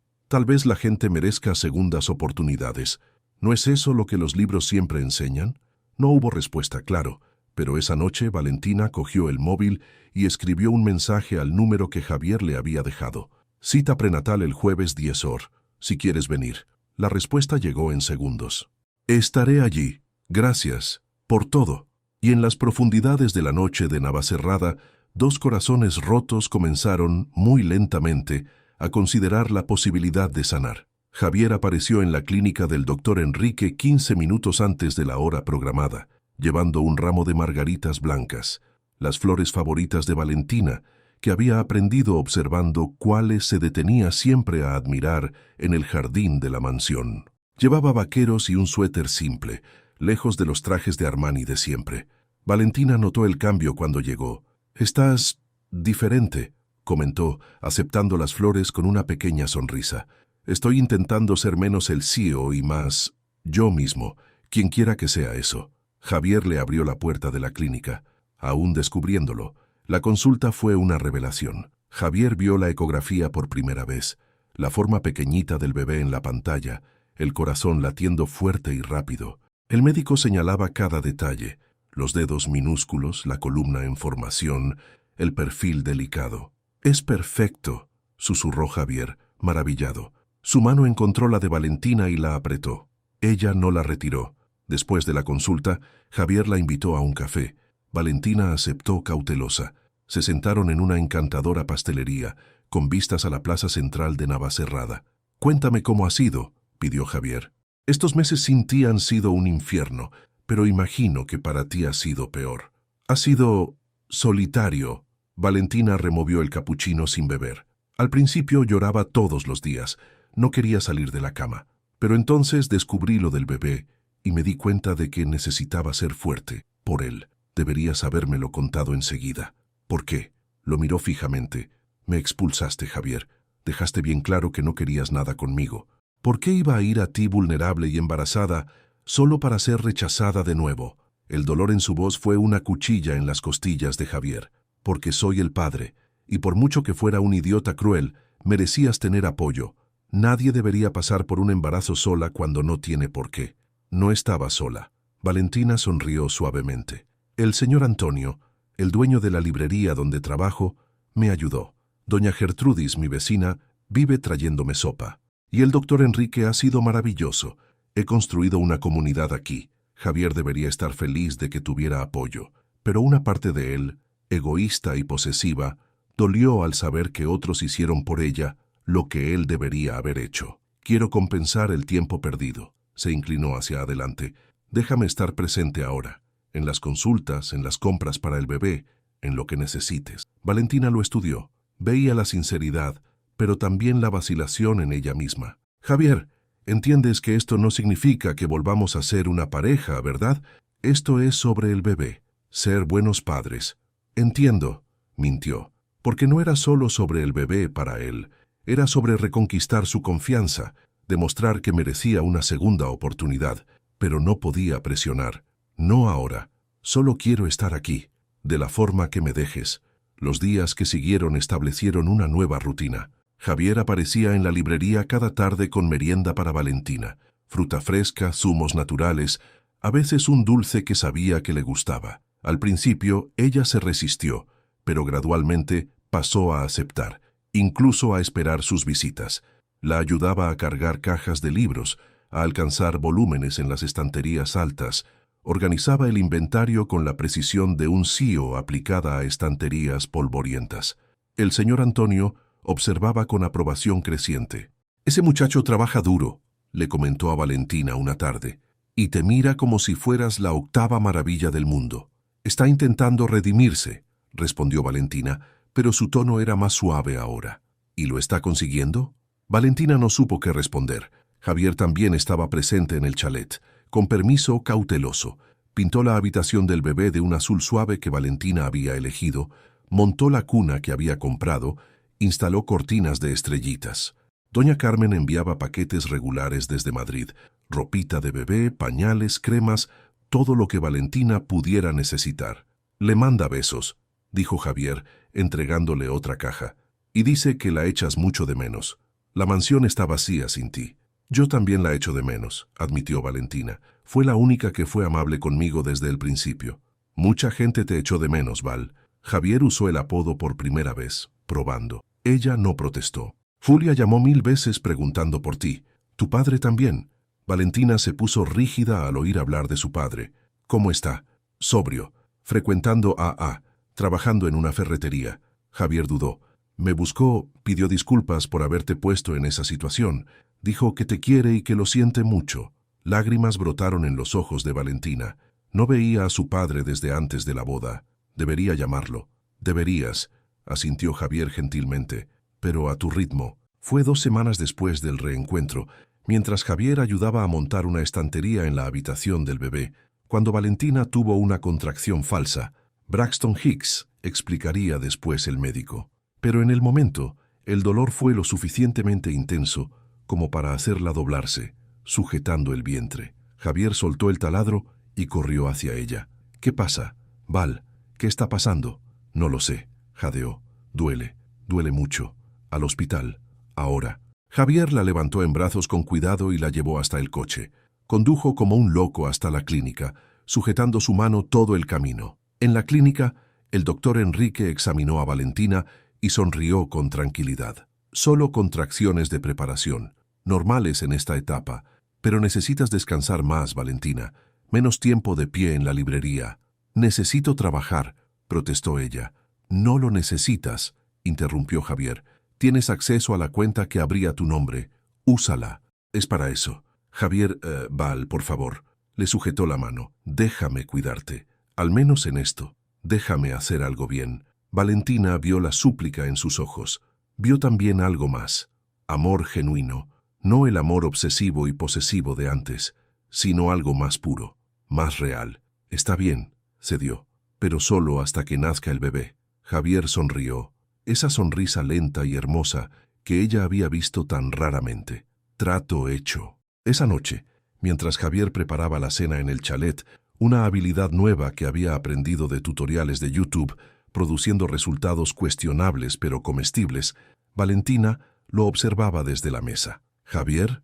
la gente merezca segundas oportunidades. ¿No es eso lo que los libros siempre enseñan?». No hubo respuesta, claro, pero esa noche Valentina cogió el móvil y escribió un mensaje al número que Javier le había dejado. «Cita prenatal el jueves 10 horas, si quieres venir». La respuesta llegó en segundos. «Estaré allí. Gracias por todo». Y en las profundidades de la noche de Navacerrada, dos corazones rotos comenzaron, muy lentamente, a considerar la posibilidad de sanar. Javier apareció en la clínica del doctor Enrique 15 minutos antes de la hora programada, llevando un ramo de margaritas blancas, las flores favoritas de Valentina, que había aprendido observando cuáles se detenía siempre a admirar en el jardín de la mansión. Llevaba vaqueros y un suéter simple, lejos de los trajes de Armani de siempre. Valentina notó el cambio cuando llegó. «Estás diferente», comentó, aceptando las flores con una pequeña sonrisa. «Estoy intentando ser menos el CEO y más yo mismo, quien quiera que sea eso». Javier le abrió la puerta de la clínica. Aún descubriéndolo, la consulta fue una revelación. Javier vio la ecografía por primera vez, la forma pequeñita del bebé en la pantalla, el corazón latiendo fuerte y rápido. El médico señalaba cada detalle, los dedos minúsculos, la columna en formación, el perfil delicado. «Es perfecto», susurró Javier, maravillado. Su mano encontró la de Valentina y la apretó. Ella no la retiró. Después de la consulta, Javier la invitó a un café. Valentina aceptó cautelosa. Se sentaron en una encantadora pastelería, con vistas a la plaza central de Navacerrada. «Cuéntame cómo ha sido», pidió Javier. «Estos meses sin ti han sido un infierno, pero imagino que para ti ha sido peor». «Ha sido solitario». Valentina removió el capuchino sin beber. Al principio lloraba todos los días. No quería salir de la cama. Pero entonces descubrí lo del bebé y me di cuenta de que necesitaba ser fuerte por él. Deberías habérmelo contado enseguida. «¿Por qué?». Lo miró fijamente. «Me expulsaste, Javier. Dejaste bien claro que no querías nada conmigo. ¿Por qué iba a ir a ti vulnerable y embarazada solo para ser rechazada de nuevo?». El dolor en su voz fue una cuchilla en las costillas de Javier. «Porque soy el padre, y por mucho que fuera un idiota cruel, merecías tener apoyo. Nadie debería pasar por un embarazo sola cuando no tiene por qué». No estaba sola. Valentina sonrió suavemente. «El señor Antonio, el dueño de la librería donde trabajo, me ayudó. Doña Gertrudis, mi vecina, vive trayéndome sopa. Y el doctor Enrique ha sido maravilloso. He construido una comunidad aquí. Javier debería estar feliz de que tuviera apoyo, pero una parte de él, egoísta y posesiva, dolió al saber que otros hicieron por ella lo que él debería haber hecho. Quiero compensar el tiempo perdido». Se inclinó hacia adelante. «Déjame estar presente ahora, en las consultas, en las compras para el bebé, en lo que necesites». Valentina lo estudió. Veía la sinceridad, pero también la vacilación en ella misma. «Javier, Entiendes que esto no significa que volvamos a ser una pareja, ¿verdad? Esto es sobre el bebé, ser buenos padres. Entiendo, mintió, porque no era solo sobre el bebé para él, era sobre reconquistar su confianza, demostrar que merecía una segunda oportunidad, pero no podía presionar. No ahora, solo quiero estar aquí, de la forma que me dejes. Los días que siguieron establecieron una nueva rutina. Javier aparecía en la librería cada tarde con merienda para Valentina, fruta fresca, zumos naturales, a veces un dulce que sabía que le gustaba. Al principio, ella se resistió, pero gradualmente pasó a aceptar, incluso a esperar sus visitas. La ayudaba a cargar cajas de libros, a alcanzar volúmenes en las estanterías altas, organizaba el inventario con la precisión de un CEO aplicada a estanterías polvorientas. El señor Antonio observaba con aprobación creciente. «Ese muchacho trabaja duro», le comentó a Valentina una tarde, «y te mira como si fueras la octava maravilla del mundo». «Está intentando redimirse», respondió Valentina, pero su tono era más suave ahora. «¿Y lo está consiguiendo?». Valentina no supo qué responder. Javier también estaba presente en el chalet. Con permiso cauteloso, pintó la habitación del bebé de un azul suave que Valentina había elegido, montó la cuna que había comprado, instaló cortinas de estrellitas. Doña Carmen enviaba paquetes regulares desde Madrid, ropita de bebé, pañales, cremas, todo lo que Valentina pudiera necesitar. «Le manda besos», dijo Javier, entregándole otra caja, «y dice que la echas mucho de menos. La mansión está vacía sin ti». «Yo también la echo de menos», admitió Valentina. «Fue la única que fue amable conmigo desde el principio». «Mucha gente te echó de menos, Val». Javier usó el apodo por primera vez, probando. Ella no protestó. «Julia llamó 1000 veces preguntando por ti. Tu padre también». Valentina se puso rígida al oír hablar de su padre. «¿Cómo está?» «Sobrio, frecuentando AA, trabajando en una ferretería». Javier dudó. «Me buscó, pidió disculpas por haberte puesto en esa situación. Dijo que te quiere y que lo siente mucho». Lágrimas brotaron en los ojos de Valentina. No veía a su padre desde antes de la boda. Debería llamarlo. «Deberías», asintió Javier gentilmente, «pero a tu ritmo». Fue 2 semanas después del reencuentro, mientras Javier ayudaba a montar una estantería en la habitación del bebé, cuando Valentina tuvo una contracción falsa. «Braxton Hicks», explicaría después el médico. Pero en el momento, el dolor fue lo suficientemente intenso como para hacerla doblarse, sujetando el vientre. Javier soltó el taladro y corrió hacia ella. «¿Qué pasa? Val, ¿qué está pasando?» «No lo sé», jadeó. «Duele, duele mucho. Al hospital. Ahora». Javier la levantó en brazos con cuidado y la llevó hasta el coche. Condujo como un loco hasta la clínica, sujetando su mano todo el camino. En la clínica, el doctor Enrique examinó a Valentina y sonrió con tranquilidad. «Solo contracciones de preparación, normales en esta etapa, pero necesitas descansar más, Valentina. Menos tiempo de pie en la librería». «Necesito trabajar», protestó ella. «No lo necesitas», interrumpió Javier. «Tienes acceso a la cuenta que abrí a tu nombre. Úsala. Es para eso». «Javier, Val, por favor», le sujetó la mano. «Déjame cuidarte. Al menos en esto. Déjame hacer algo bien». Valentina vio la súplica en sus ojos. Vio también algo más. Amor genuino. No el amor obsesivo y posesivo de antes, sino algo más puro, más real. «Está bien», cedió, «pero solo hasta que nazca el bebé». Javier sonrió, esa sonrisa lenta y hermosa que ella había visto tan raramente. Trato hecho. Esa noche, mientras Javier preparaba la cena en el chalet, una habilidad nueva que había aprendido de tutoriales de YouTube, produciendo resultados cuestionables pero comestibles, Valentina lo observaba desde la mesa. «¿Javier?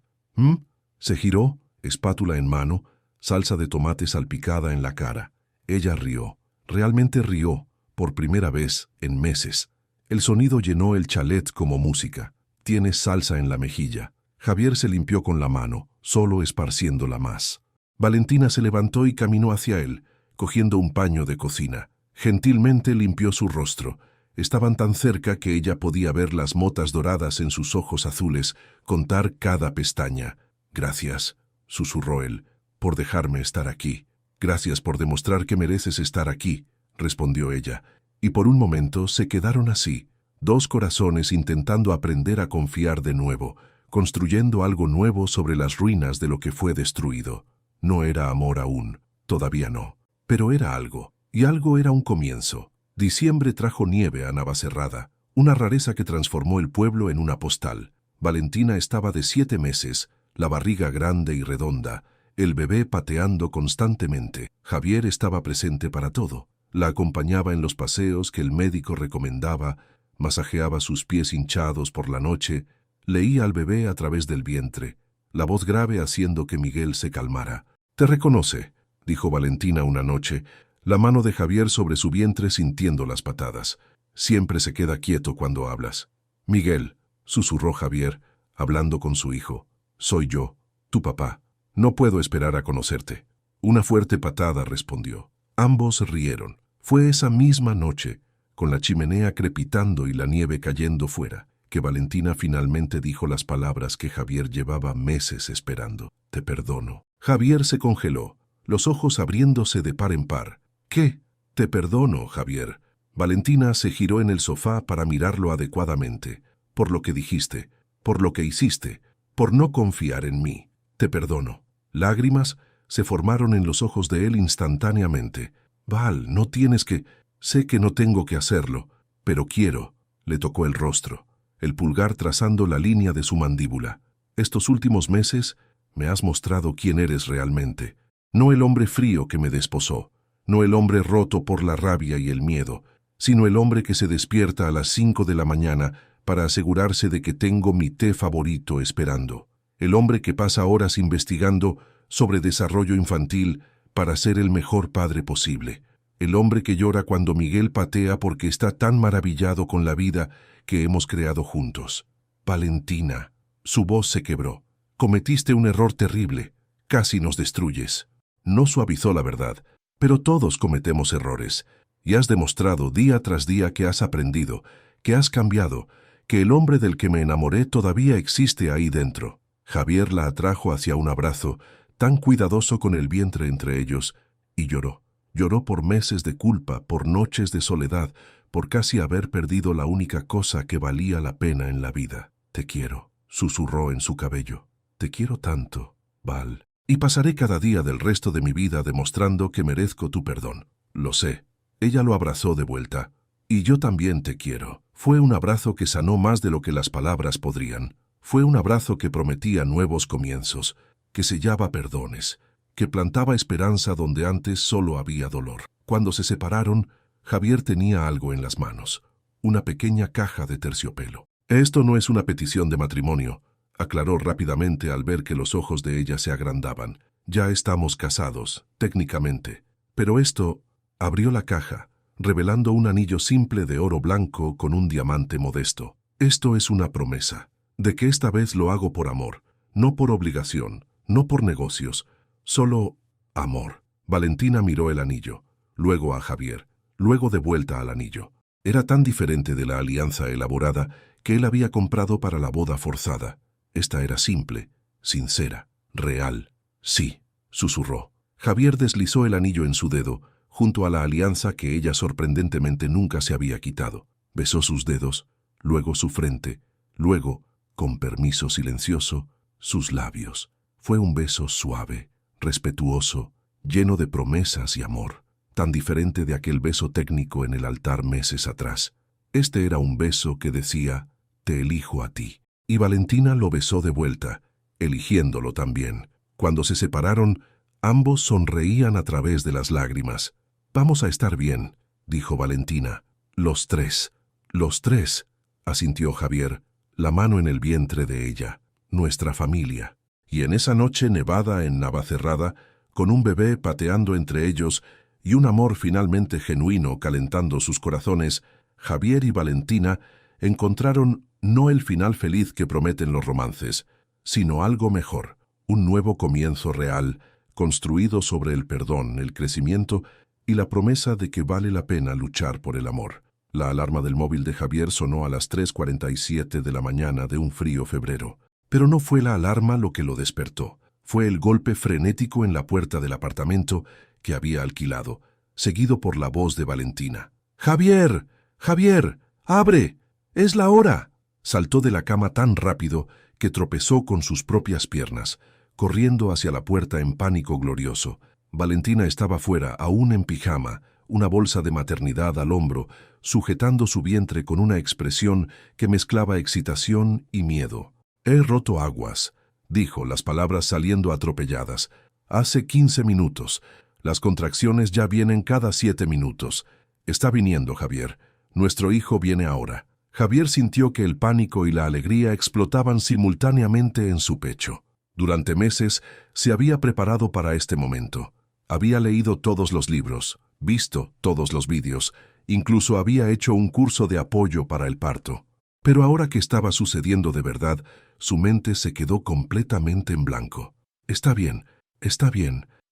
Se giró, espátula en mano, salsa de tomate salpicada en la cara. Ella rió. Realmente rió, por primera vez en meses. El sonido llenó el chalet como música. «Tienes salsa en la mejilla». Javier se limpió con la mano, solo esparciéndola más. Valentina se levantó y caminó hacia él, cogiendo un paño de cocina. Gentilmente limpió su rostro. Estaban tan cerca que ella podía ver las motas doradas en sus ojos azules, contar cada pestaña. «Gracias», susurró él, «por dejarme estar aquí». «Gracias por demostrar que mereces estar aquí», respondió ella. Y por un momento se quedaron así, 2 corazones intentando aprender a confiar de nuevo, construyendo algo nuevo sobre las ruinas de lo que fue destruido. No era amor aún, todavía no, pero era algo, y algo era un comienzo. Diciembre trajo nieve a Navacerrada, una rareza que transformó el pueblo en una postal. Valentina estaba de 7 meses, la barriga grande y redonda, el bebé pateando constantemente. Javier estaba presente para todo. La acompañaba en los paseos que el médico recomendaba, masajeaba sus pies hinchados por la noche, leía al bebé a través del vientre, la voz grave haciendo que Miguel se calmara. «Te reconoce», dijo Valentina una noche, la mano de Javier sobre su vientre sintiendo las patadas. «Siempre se queda quieto cuando hablas». «Miguel», susurró Javier, hablando con su hijo, «soy yo, tu papá. No puedo esperar a conocerte». Una fuerte patada respondió. Ambos rieron. Fue esa misma noche, con la chimenea crepitando y la nieve cayendo fuera, que Valentina finalmente dijo las palabras que Javier llevaba meses esperando. «Te perdono». Javier se congeló, los ojos abriéndose de par en par. «¿Qué? Te perdono, Javier». Valentina se giró en el sofá para mirarlo adecuadamente. «Por lo que dijiste, por lo que hiciste, por no confiar en mí. Te perdono». Lágrimas se formaron en los ojos de él instantáneamente. «Val, no tienes que... Sé que no tengo que hacerlo, pero quiero». Le tocó el rostro, el pulgar trazando la línea de su mandíbula. «Estos últimos meses me has mostrado quién eres realmente. No el hombre frío que me desposó, no el hombre roto por la rabia y el miedo, sino el hombre que se despierta a las 5 de la mañana para asegurarse de que tengo mi té favorito esperando. El hombre que pasa horas investigando sobre desarrollo infantil para ser el mejor padre posible. El hombre que llora cuando Miguel patea porque está tan maravillado con la vida que hemos creado juntos». «Valentina». Su voz se quebró. «Cometiste un error terrible. Casi nos destruyes». No suavizó la verdad, pero todos cometemos errores, y has demostrado día tras día que has aprendido, que has cambiado, que el hombre del que me enamoré todavía existe ahí dentro. Javier la atrajo hacia un abrazo, tan cuidadoso con el vientre entre ellos, y lloró. Lloró por meses de culpa, por noches de soledad, por casi haber perdido la única cosa que valía la pena en la vida. «Te quiero», susurró en su cabello. «Te quiero tanto, Val. Y pasaré cada día del resto de mi vida demostrando que merezco tu perdón». «Lo sé». Ella lo abrazó de vuelta. «Y yo también te quiero». Fue un abrazo que sanó más de lo que las palabras podrían. Fue un abrazo que prometía nuevos comienzos, que sellaba perdones, que plantaba esperanza donde antes solo había dolor. Cuando se separaron, Javier tenía algo en las manos, una pequeña caja de terciopelo. «Esto no es una petición de matrimonio», aclaró rápidamente al ver que los ojos de ella se agrandaban. «Ya estamos casados, técnicamente. Pero esto...» Abrió la caja, revelando un anillo simple de oro blanco con un diamante modesto. «Esto es una promesa, de que esta vez lo hago por amor, no por obligación, no por negocios, solo amor». Valentina miró el anillo, luego a Javier, luego de vuelta al anillo. Era tan diferente de la alianza elaborada que él había comprado para la boda forzada. Esta era simple, sincera, real. «Sí», susurró. Javier deslizó el anillo en su dedo, junto a la alianza que ella sorprendentemente nunca se había quitado. Besó sus dedos, luego su frente, luego, con permiso silencioso, sus labios. Fue un beso suave, respetuoso, lleno de promesas y amor, tan diferente de aquel beso técnico en el altar meses atrás. Este era un beso que decía, «Te elijo a ti». Y Valentina lo besó de vuelta, eligiéndolo también. Cuando se separaron, ambos sonreían a través de las lágrimas. «Vamos a estar bien», dijo Valentina. «Los tres». «Los tres», asintió Javier, la mano en el vientre de ella. «Nuestra familia». Y en esa noche nevada en Navacerrada, con un bebé pateando entre ellos y un amor finalmente genuino calentando sus corazones, Javier y Valentina encontraron no el final feliz que prometen los romances, sino algo mejor, un nuevo comienzo real, construido sobre el perdón, el crecimiento y la promesa de que vale la pena luchar por el amor. La alarma del móvil de Javier sonó a las 3:47 de la mañana de un frío febrero. Pero no fue la alarma lo que lo despertó. Fue el golpe frenético en la puerta del apartamento que había alquilado, seguido por la voz de Valentina. «¡Javier! ¡Javier! ¡Abre! ¡Es la hora!». Saltó de la cama tan rápido que tropezó con sus propias piernas, corriendo hacia la puerta en pánico glorioso. Valentina estaba fuera, aún en pijama, una bolsa de maternidad al hombro, sujetando su vientre con una expresión que mezclaba excitación y miedo. «He roto aguas», dijo, las palabras saliendo atropelladas. «Hace 15 minutos. Las contracciones ya vienen cada 7 minutos. Está viniendo, Javier. Nuestro hijo viene ahora». Javier sintió que el pánico y la alegría explotaban simultáneamente en su pecho. Durante meses se había preparado para este momento. Había leído todos los libros, visto todos los vídeos, incluso había hecho un curso de apoyo para el parto. Pero ahora que estaba sucediendo de verdad, su mente se quedó completamente en blanco. Está bien,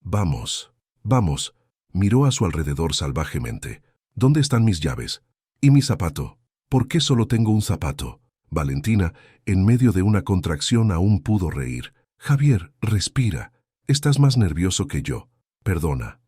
vamos, vamos. Miró a su alrededor salvajemente. ¿Dónde están mis llaves? ¿Y mi zapato? ¿Por qué solo tengo un zapato? Valentina, en medio de una contracción, aún pudo reír. Javier, respira. Estás más nervioso que yo. Perdona.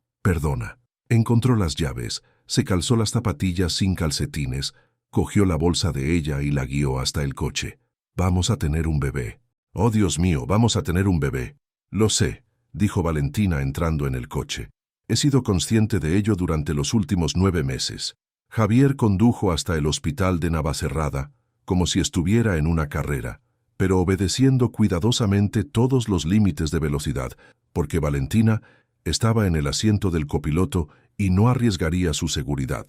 Encontró las llaves, se calzó las zapatillas sin calcetines, cogió la bolsa de ella y la guió hasta el coche. Vamos a tener un bebé. Oh, Dios mío, vamos a tener un bebé. Lo sé, dijo Valentina entrando en el coche. He sido consciente de ello durante los últimos 9 meses. Javier condujo hasta el hospital de Navacerrada, como si estuviera en una carrera, pero obedeciendo cuidadosamente todos los límites de velocidad, porque Valentina estaba en el asiento del copiloto y no arriesgaría su seguridad.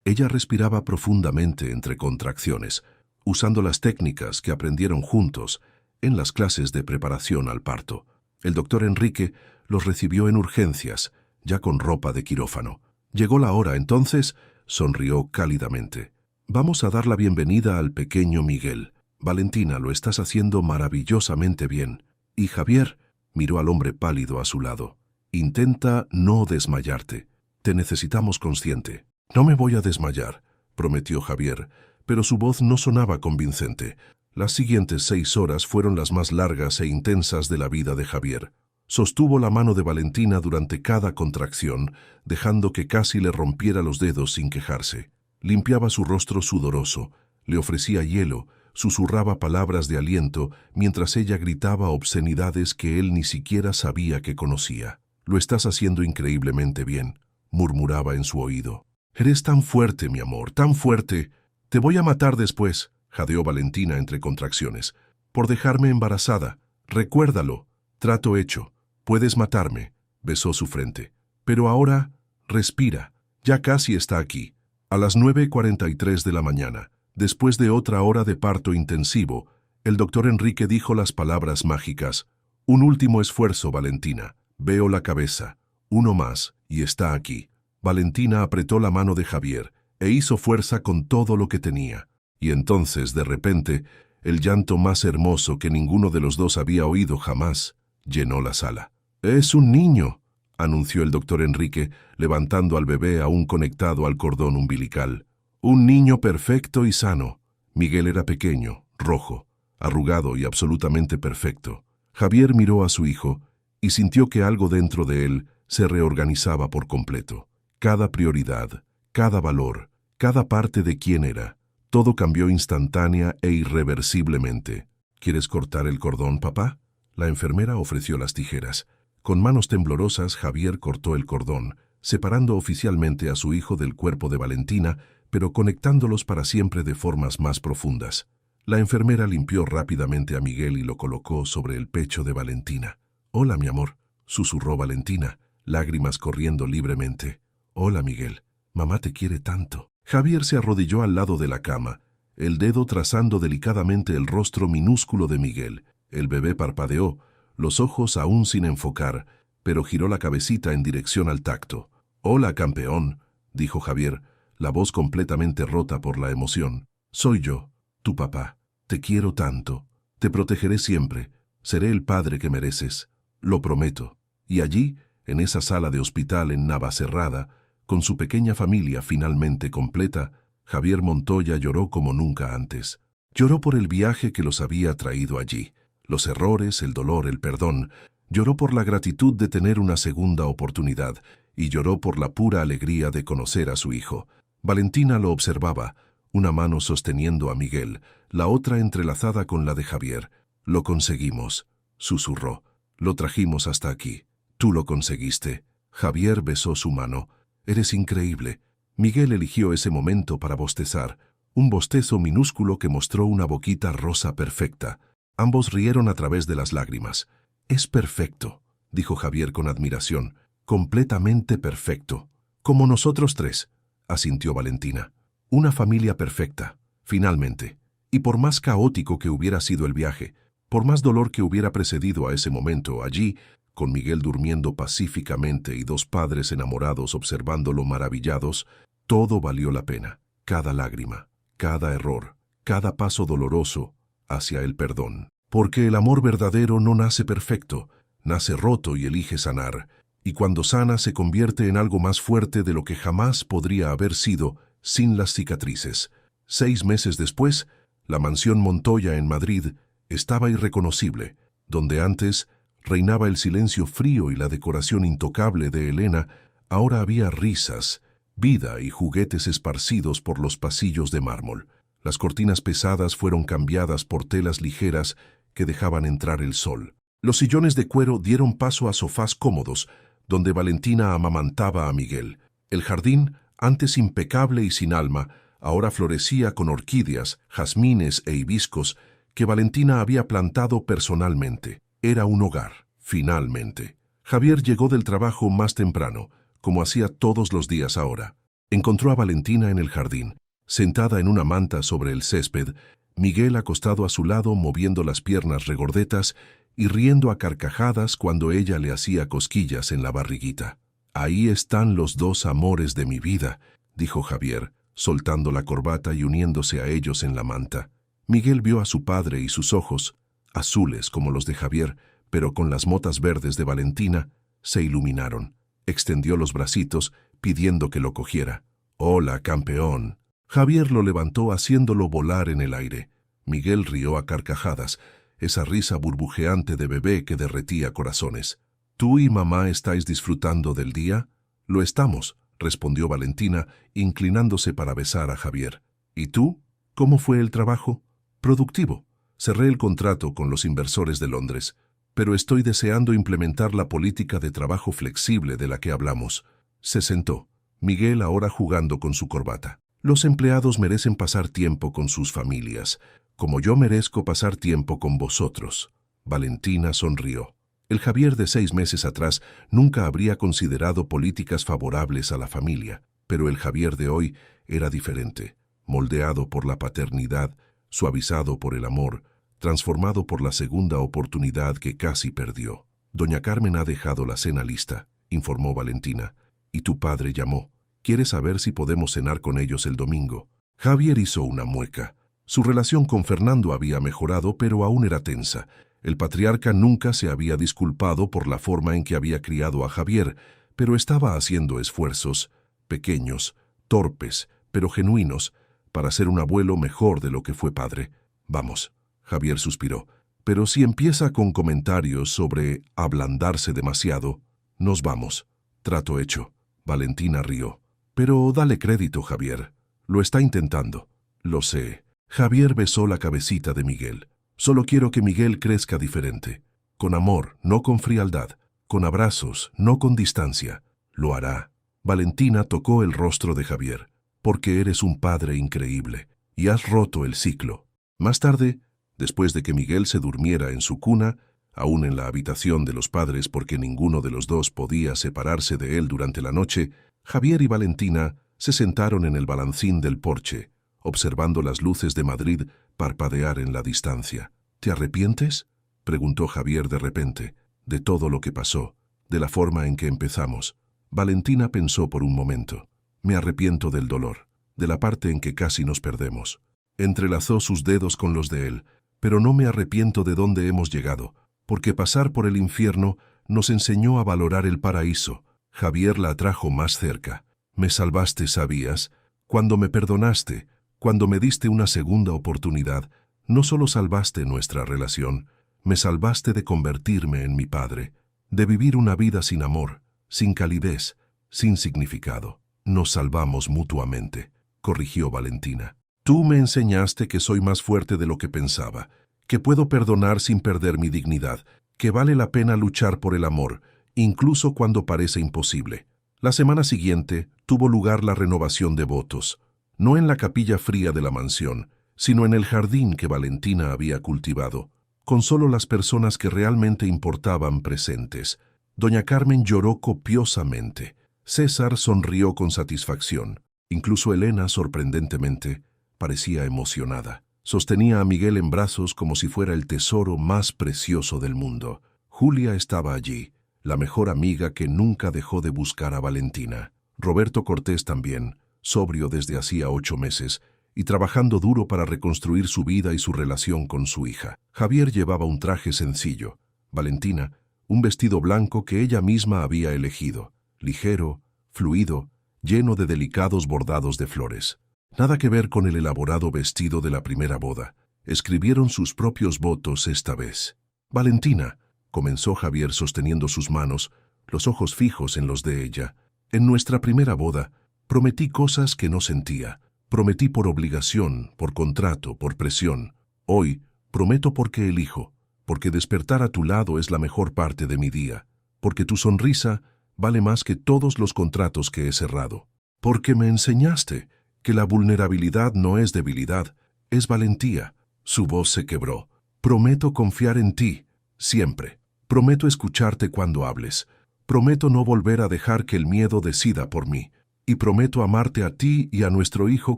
Ella respiraba profundamente entre contracciones, usando las técnicas que aprendieron juntos en las clases de preparación al parto. El doctor Enrique los recibió en urgencias, ya con ropa de quirófano. Llegó la hora, entonces, sonrió cálidamente. Vamos a dar la bienvenida al pequeño Miguel. Valentina, lo estás haciendo maravillosamente bien. Y Javier miró al hombre pálido a su lado. Intenta no desmayarte. Te necesitamos consciente. No me voy a desmayar, prometió Javier, pero su voz no sonaba convincente. Las siguientes 6 horas fueron las más largas e intensas de la vida de Javier. Sostuvo la mano de Valentina durante cada contracción, dejando que casi le rompiera los dedos sin quejarse. Limpiaba su rostro sudoroso, le ofrecía hielo, susurraba palabras de aliento mientras ella gritaba obscenidades que él ni siquiera sabía que conocía. «Lo estás haciendo increíblemente bien», murmuraba en su oído. «Eres tan fuerte, mi amor, tan fuerte. Te voy a matar después», jadeó Valentina entre contracciones. «Por dejarme embarazada. Recuérdalo. Trato hecho. Puedes matarme», besó su frente. «Pero ahora, respira. Ya casi está aquí». A las 9:43 de la mañana, después de otra hora de parto intensivo, el doctor Enrique dijo las palabras mágicas. «Un último esfuerzo, Valentina. Veo la cabeza. Uno más, y está aquí». Valentina apretó la mano de Javier e hizo fuerza con todo lo que tenía. Y entonces, de repente, el llanto más hermoso que ninguno de los dos había oído jamás llenó la sala. «Es un niño», anunció el doctor Enrique, levantando al bebé aún conectado al cordón umbilical. «Un niño perfecto y sano». Miguel era pequeño, rojo, arrugado y absolutamente perfecto. Javier miró a su hijo y sintió que algo dentro de él se reorganizaba por completo. Cada prioridad, cada valor, cada parte de quién era, todo cambió instantánea e irreversiblemente. «¿Quieres cortar el cordón, papá?». La enfermera ofreció las tijeras. Con manos temblorosas, Javier cortó el cordón, separando oficialmente a su hijo del cuerpo de Valentina, pero conectándolos para siempre de formas más profundas. La enfermera limpió rápidamente a Miguel y lo colocó sobre el pecho de Valentina. «Hola, mi amor», susurró Valentina, lágrimas corriendo libremente. «Hola, Miguel. Mamá te quiere tanto». Javier se arrodilló al lado de la cama, el dedo trazando delicadamente el rostro minúsculo de Miguel. El bebé parpadeó, los ojos aún sin enfocar, pero giró la cabecita en dirección al tacto. «Hola, campeón», dijo Javier, la voz completamente rota por la emoción. «Soy yo, tu papá. Te quiero tanto. Te protegeré siempre. Seré el padre que mereces. Lo prometo». Y allí, en esa sala de hospital en Navacerrada, con su pequeña familia finalmente completa, Javier Montoya lloró como nunca antes. Lloró por el viaje que los había traído allí, los errores, el dolor, el perdón. Lloró por la gratitud de tener una segunda oportunidad y lloró por la pura alegría de conocer a su hijo. Valentina lo observaba, una mano sosteniendo a Miguel, la otra entrelazada con la de Javier. Lo conseguimos, susurró. Lo trajimos hasta aquí. Tú lo conseguiste. Javier besó su mano. Eres increíble. Miguel eligió ese momento para bostezar, un bostezo minúsculo que mostró una boquita rosa perfecta. Ambos rieron a través de las lágrimas. Es perfecto, dijo Javier con admiración. Completamente perfecto. Como nosotros tres, asintió Valentina. Una familia perfecta, finalmente. Y por más caótico que hubiera sido el viaje, por más dolor que hubiera precedido a ese momento allí, con Miguel durmiendo pacíficamente y dos padres enamorados observándolo maravillados, todo valió la pena. Cada lágrima, cada error, cada paso doloroso hacia el perdón. Porque el amor verdadero no nace perfecto, nace roto y elige sanar, y cuando sana se convierte en algo más fuerte de lo que jamás podría haber sido sin las cicatrices. 6 meses después, la mansión Montoya en Madrid estaba irreconocible, donde antes reinaba el silencio frío y la decoración intocable de Elena, ahora había risas, vida y juguetes esparcidos por los pasillos de mármol. Las cortinas pesadas fueron cambiadas por telas ligeras que dejaban entrar el sol. Los sillones de cuero dieron paso a sofás cómodos, donde Valentina amamantaba a Miguel. El jardín, antes impecable y sin alma, ahora florecía con orquídeas, jazmines e hibiscos que Valentina había plantado personalmente. Era un hogar, finalmente. Javier llegó del trabajo más temprano, como hacía todos los días ahora. Encontró a Valentina en el jardín, sentada en una manta sobre el césped, Miguel acostado a su lado moviendo las piernas regordetas y riendo a carcajadas cuando ella le hacía cosquillas en la barriguita. «Ahí están los dos amores de mi vida», dijo Javier, soltando la corbata y uniéndose a ellos en la manta. Miguel vio a su padre y sus ojos, azules como los de Javier, pero con las motas verdes de Valentina, se iluminaron. Extendió los bracitos, pidiendo que lo cogiera. «Hola, campeón». Javier lo levantó haciéndolo volar en el aire. Miguel rió a carcajadas, esa risa burbujeante de bebé que derretía corazones. «¿Tú y mamá estáis disfrutando del día?» «Lo estamos», respondió Valentina, inclinándose para besar a Javier. «¿Y tú? ¿Cómo fue el trabajo?» «Productivo. Cerré el contrato con los inversores de Londres, pero estoy deseando implementar la política de trabajo flexible de la que hablamos». Se sentó, Miguel ahora jugando con su corbata. «Los empleados merecen pasar tiempo con sus familias, como yo merezco pasar tiempo con vosotros». Valentina sonrió. El Javier de 6 meses atrás nunca habría considerado políticas favorables a la familia, pero el Javier de hoy era diferente, moldeado por la paternidad, suavizado por el amor, transformado por la segunda oportunidad que casi perdió. «Doña Carmen ha dejado la cena lista», informó Valentina, «y tu padre llamó. Quiere saber si podemos cenar con ellos el domingo». Javier hizo una mueca. Su relación con Fernando había mejorado, pero aún era tensa. El patriarca nunca se había disculpado por la forma en que había criado a Javier, pero estaba haciendo esfuerzos, pequeños, torpes, pero genuinos, para ser un abuelo mejor de lo que fue padre. «Vamos», Javier suspiró, «pero si empieza con comentarios sobre ablandarse demasiado, nos vamos». «Trato hecho». Valentina rió. «Pero dale crédito, Javier. Lo está intentando». «Lo sé». Javier besó la cabecita de Miguel. «Solo quiero que Miguel crezca diferente. Con amor, no con frialdad. Con abrazos, no con distancia. Lo hará». Valentina tocó el rostro de Javier. «Porque eres un padre increíble y has roto el ciclo». Más tarde, después de que Miguel se durmiera en su cuna, aún en la habitación de los padres porque ninguno de los dos podía separarse de él durante la noche, Javier y Valentina se sentaron en el balancín del porche, observando las luces de Madrid parpadear en la distancia. «¿Te arrepientes?», preguntó Javier de repente, «de todo lo que pasó, de la forma en que empezamos». Valentina pensó por un momento. «Me arrepiento del dolor, de la parte en que casi nos perdemos». Entrelazó sus dedos con los de él. «Pero no me arrepiento de dónde hemos llegado, porque pasar por el infierno nos enseñó a valorar el paraíso». Javier la atrajo más cerca. «Me salvaste, ¿sabías? Cuando me perdonaste, cuando me diste una segunda oportunidad, no solo salvaste nuestra relación, me salvaste de convertirme en mi padre, de vivir una vida sin amor, sin calidez, sin significado. Nos salvamos mutuamente», corrigió Valentina. «Tú me enseñaste que soy más fuerte de lo que pensaba, que puedo perdonar sin perder mi dignidad, que vale la pena luchar por el amor, incluso cuando parece imposible. La semana siguiente tuvo lugar la renovación de votos, no en la capilla fría de la mansión, sino en el jardín que Valentina había cultivado, con solo las personas que realmente importaban presentes. Doña Carmen lloró copiosamente. César sonrió con satisfacción. Incluso Elena, sorprendentemente, parecía emocionada. Sostenía a Miguel en brazos como si fuera el tesoro más precioso del mundo. Julia estaba allí, la mejor amiga que nunca dejó de buscar a Valentina. Roberto Cortés también, sobrio desde hacía 8 meses, y trabajando duro para reconstruir su vida y su relación con su hija. Javier llevaba un traje sencillo. Valentina, un vestido blanco que ella misma había elegido, ligero, fluido, lleno de delicados bordados de flores. Nada que ver con el elaborado vestido de la primera boda. Escribieron sus propios votos esta vez. Valentina, comenzó Javier sosteniendo sus manos, los ojos fijos en los de ella. En nuestra primera boda, prometí cosas que no sentía. Prometí por obligación, por contrato, por presión. Hoy, prometo porque elijo, porque despertar a tu lado es la mejor parte de mi día, porque tu sonrisa vale más que todos los contratos que he cerrado. Porque me enseñaste que la vulnerabilidad no es debilidad, es valentía. Su voz se quebró. Prometo confiar en ti, siempre. Prometo escucharte cuando hables. Prometo no volver a dejar que el miedo decida por mí. Y prometo amarte a ti y a nuestro hijo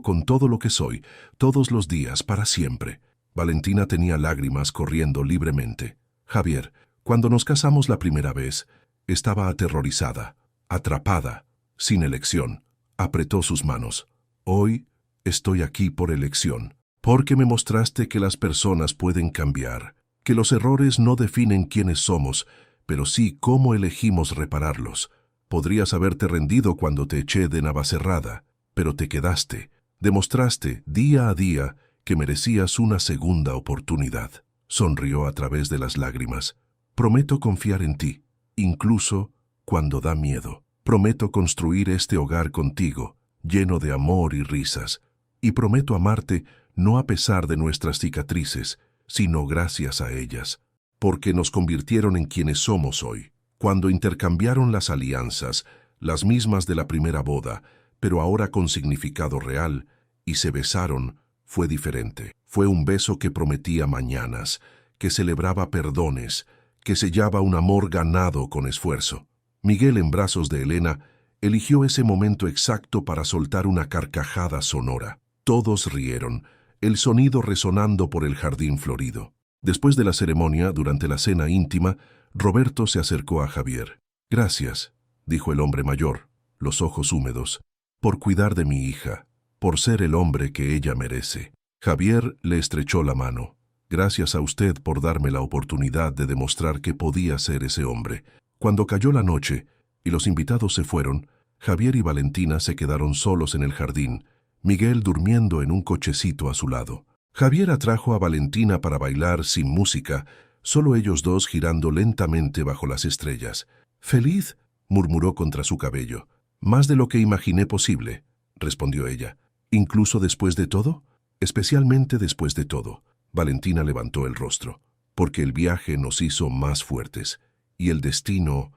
con todo lo que soy, todos los días, para siempre. Valentina tenía lágrimas corriendo libremente. Javier, cuando nos casamos la primera vez, estaba aterrorizada, atrapada, sin elección. Apretó sus manos. Hoy estoy aquí por elección, porque me mostraste que las personas pueden cambiar, que los errores no definen quiénes somos, pero sí cómo elegimos repararlos. Podrías haberte rendido cuando te eché de Navacerrada, pero te quedaste. Demostraste día a día que merecías una segunda oportunidad. Sonrió a través de las lágrimas. Prometo confiar en ti, incluso cuando da miedo. Prometo construir este hogar contigo, lleno de amor y risas. Y prometo amarte no a pesar de nuestras cicatrices, sino gracias a ellas, porque nos convirtieron en quienes somos hoy. Cuando intercambiaron las alianzas, las mismas de la primera boda, pero ahora con significado real, y se besaron, fue diferente. Fue un beso que prometía mañanas, que celebraba perdones, que sellaba un amor ganado con esfuerzo. Miguel, en brazos de Elena, eligió ese momento exacto para soltar una carcajada sonora. Todos rieron, el sonido resonando por el jardín florido. Después de la ceremonia, durante la cena íntima, Roberto se acercó a Javier. «Gracias», dijo el hombre mayor, los ojos húmedos, «por cuidar de mi hija, por ser el hombre que ella merece». Javier le estrechó la mano. «Gracias a usted por darme la oportunidad de demostrar que podía ser ese hombre». Cuando cayó la noche y los invitados se fueron, Javier y Valentina se quedaron solos en el jardín, Miguel durmiendo en un cochecito a su lado. Javier atrajo a Valentina para bailar sin música, solo ellos dos girando lentamente bajo las estrellas. «Feliz», murmuró contra su cabello. «Más de lo que imaginé posible», respondió ella. «¿Incluso después de todo?» «Especialmente después de todo». Valentina levantó el rostro. «Porque el viaje nos hizo más fuertes. Y el destino,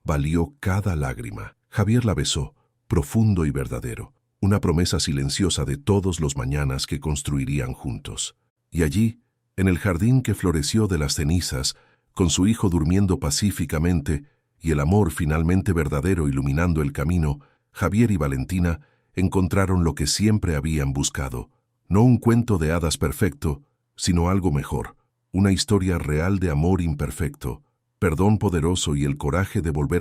valió cada lágrima». Javier la besó, profundo y verdadero. Una promesa silenciosa de todos los mañanas que construirían juntos. Y allí, en el jardín que floreció de las cenizas, con su hijo durmiendo pacíficamente y el amor finalmente verdadero iluminando el camino, Javier y Valentina encontraron lo que siempre habían buscado. No un cuento de hadas perfecto, sino algo mejor, una historia real de amor imperfecto, perdón poderoso y el coraje de volver a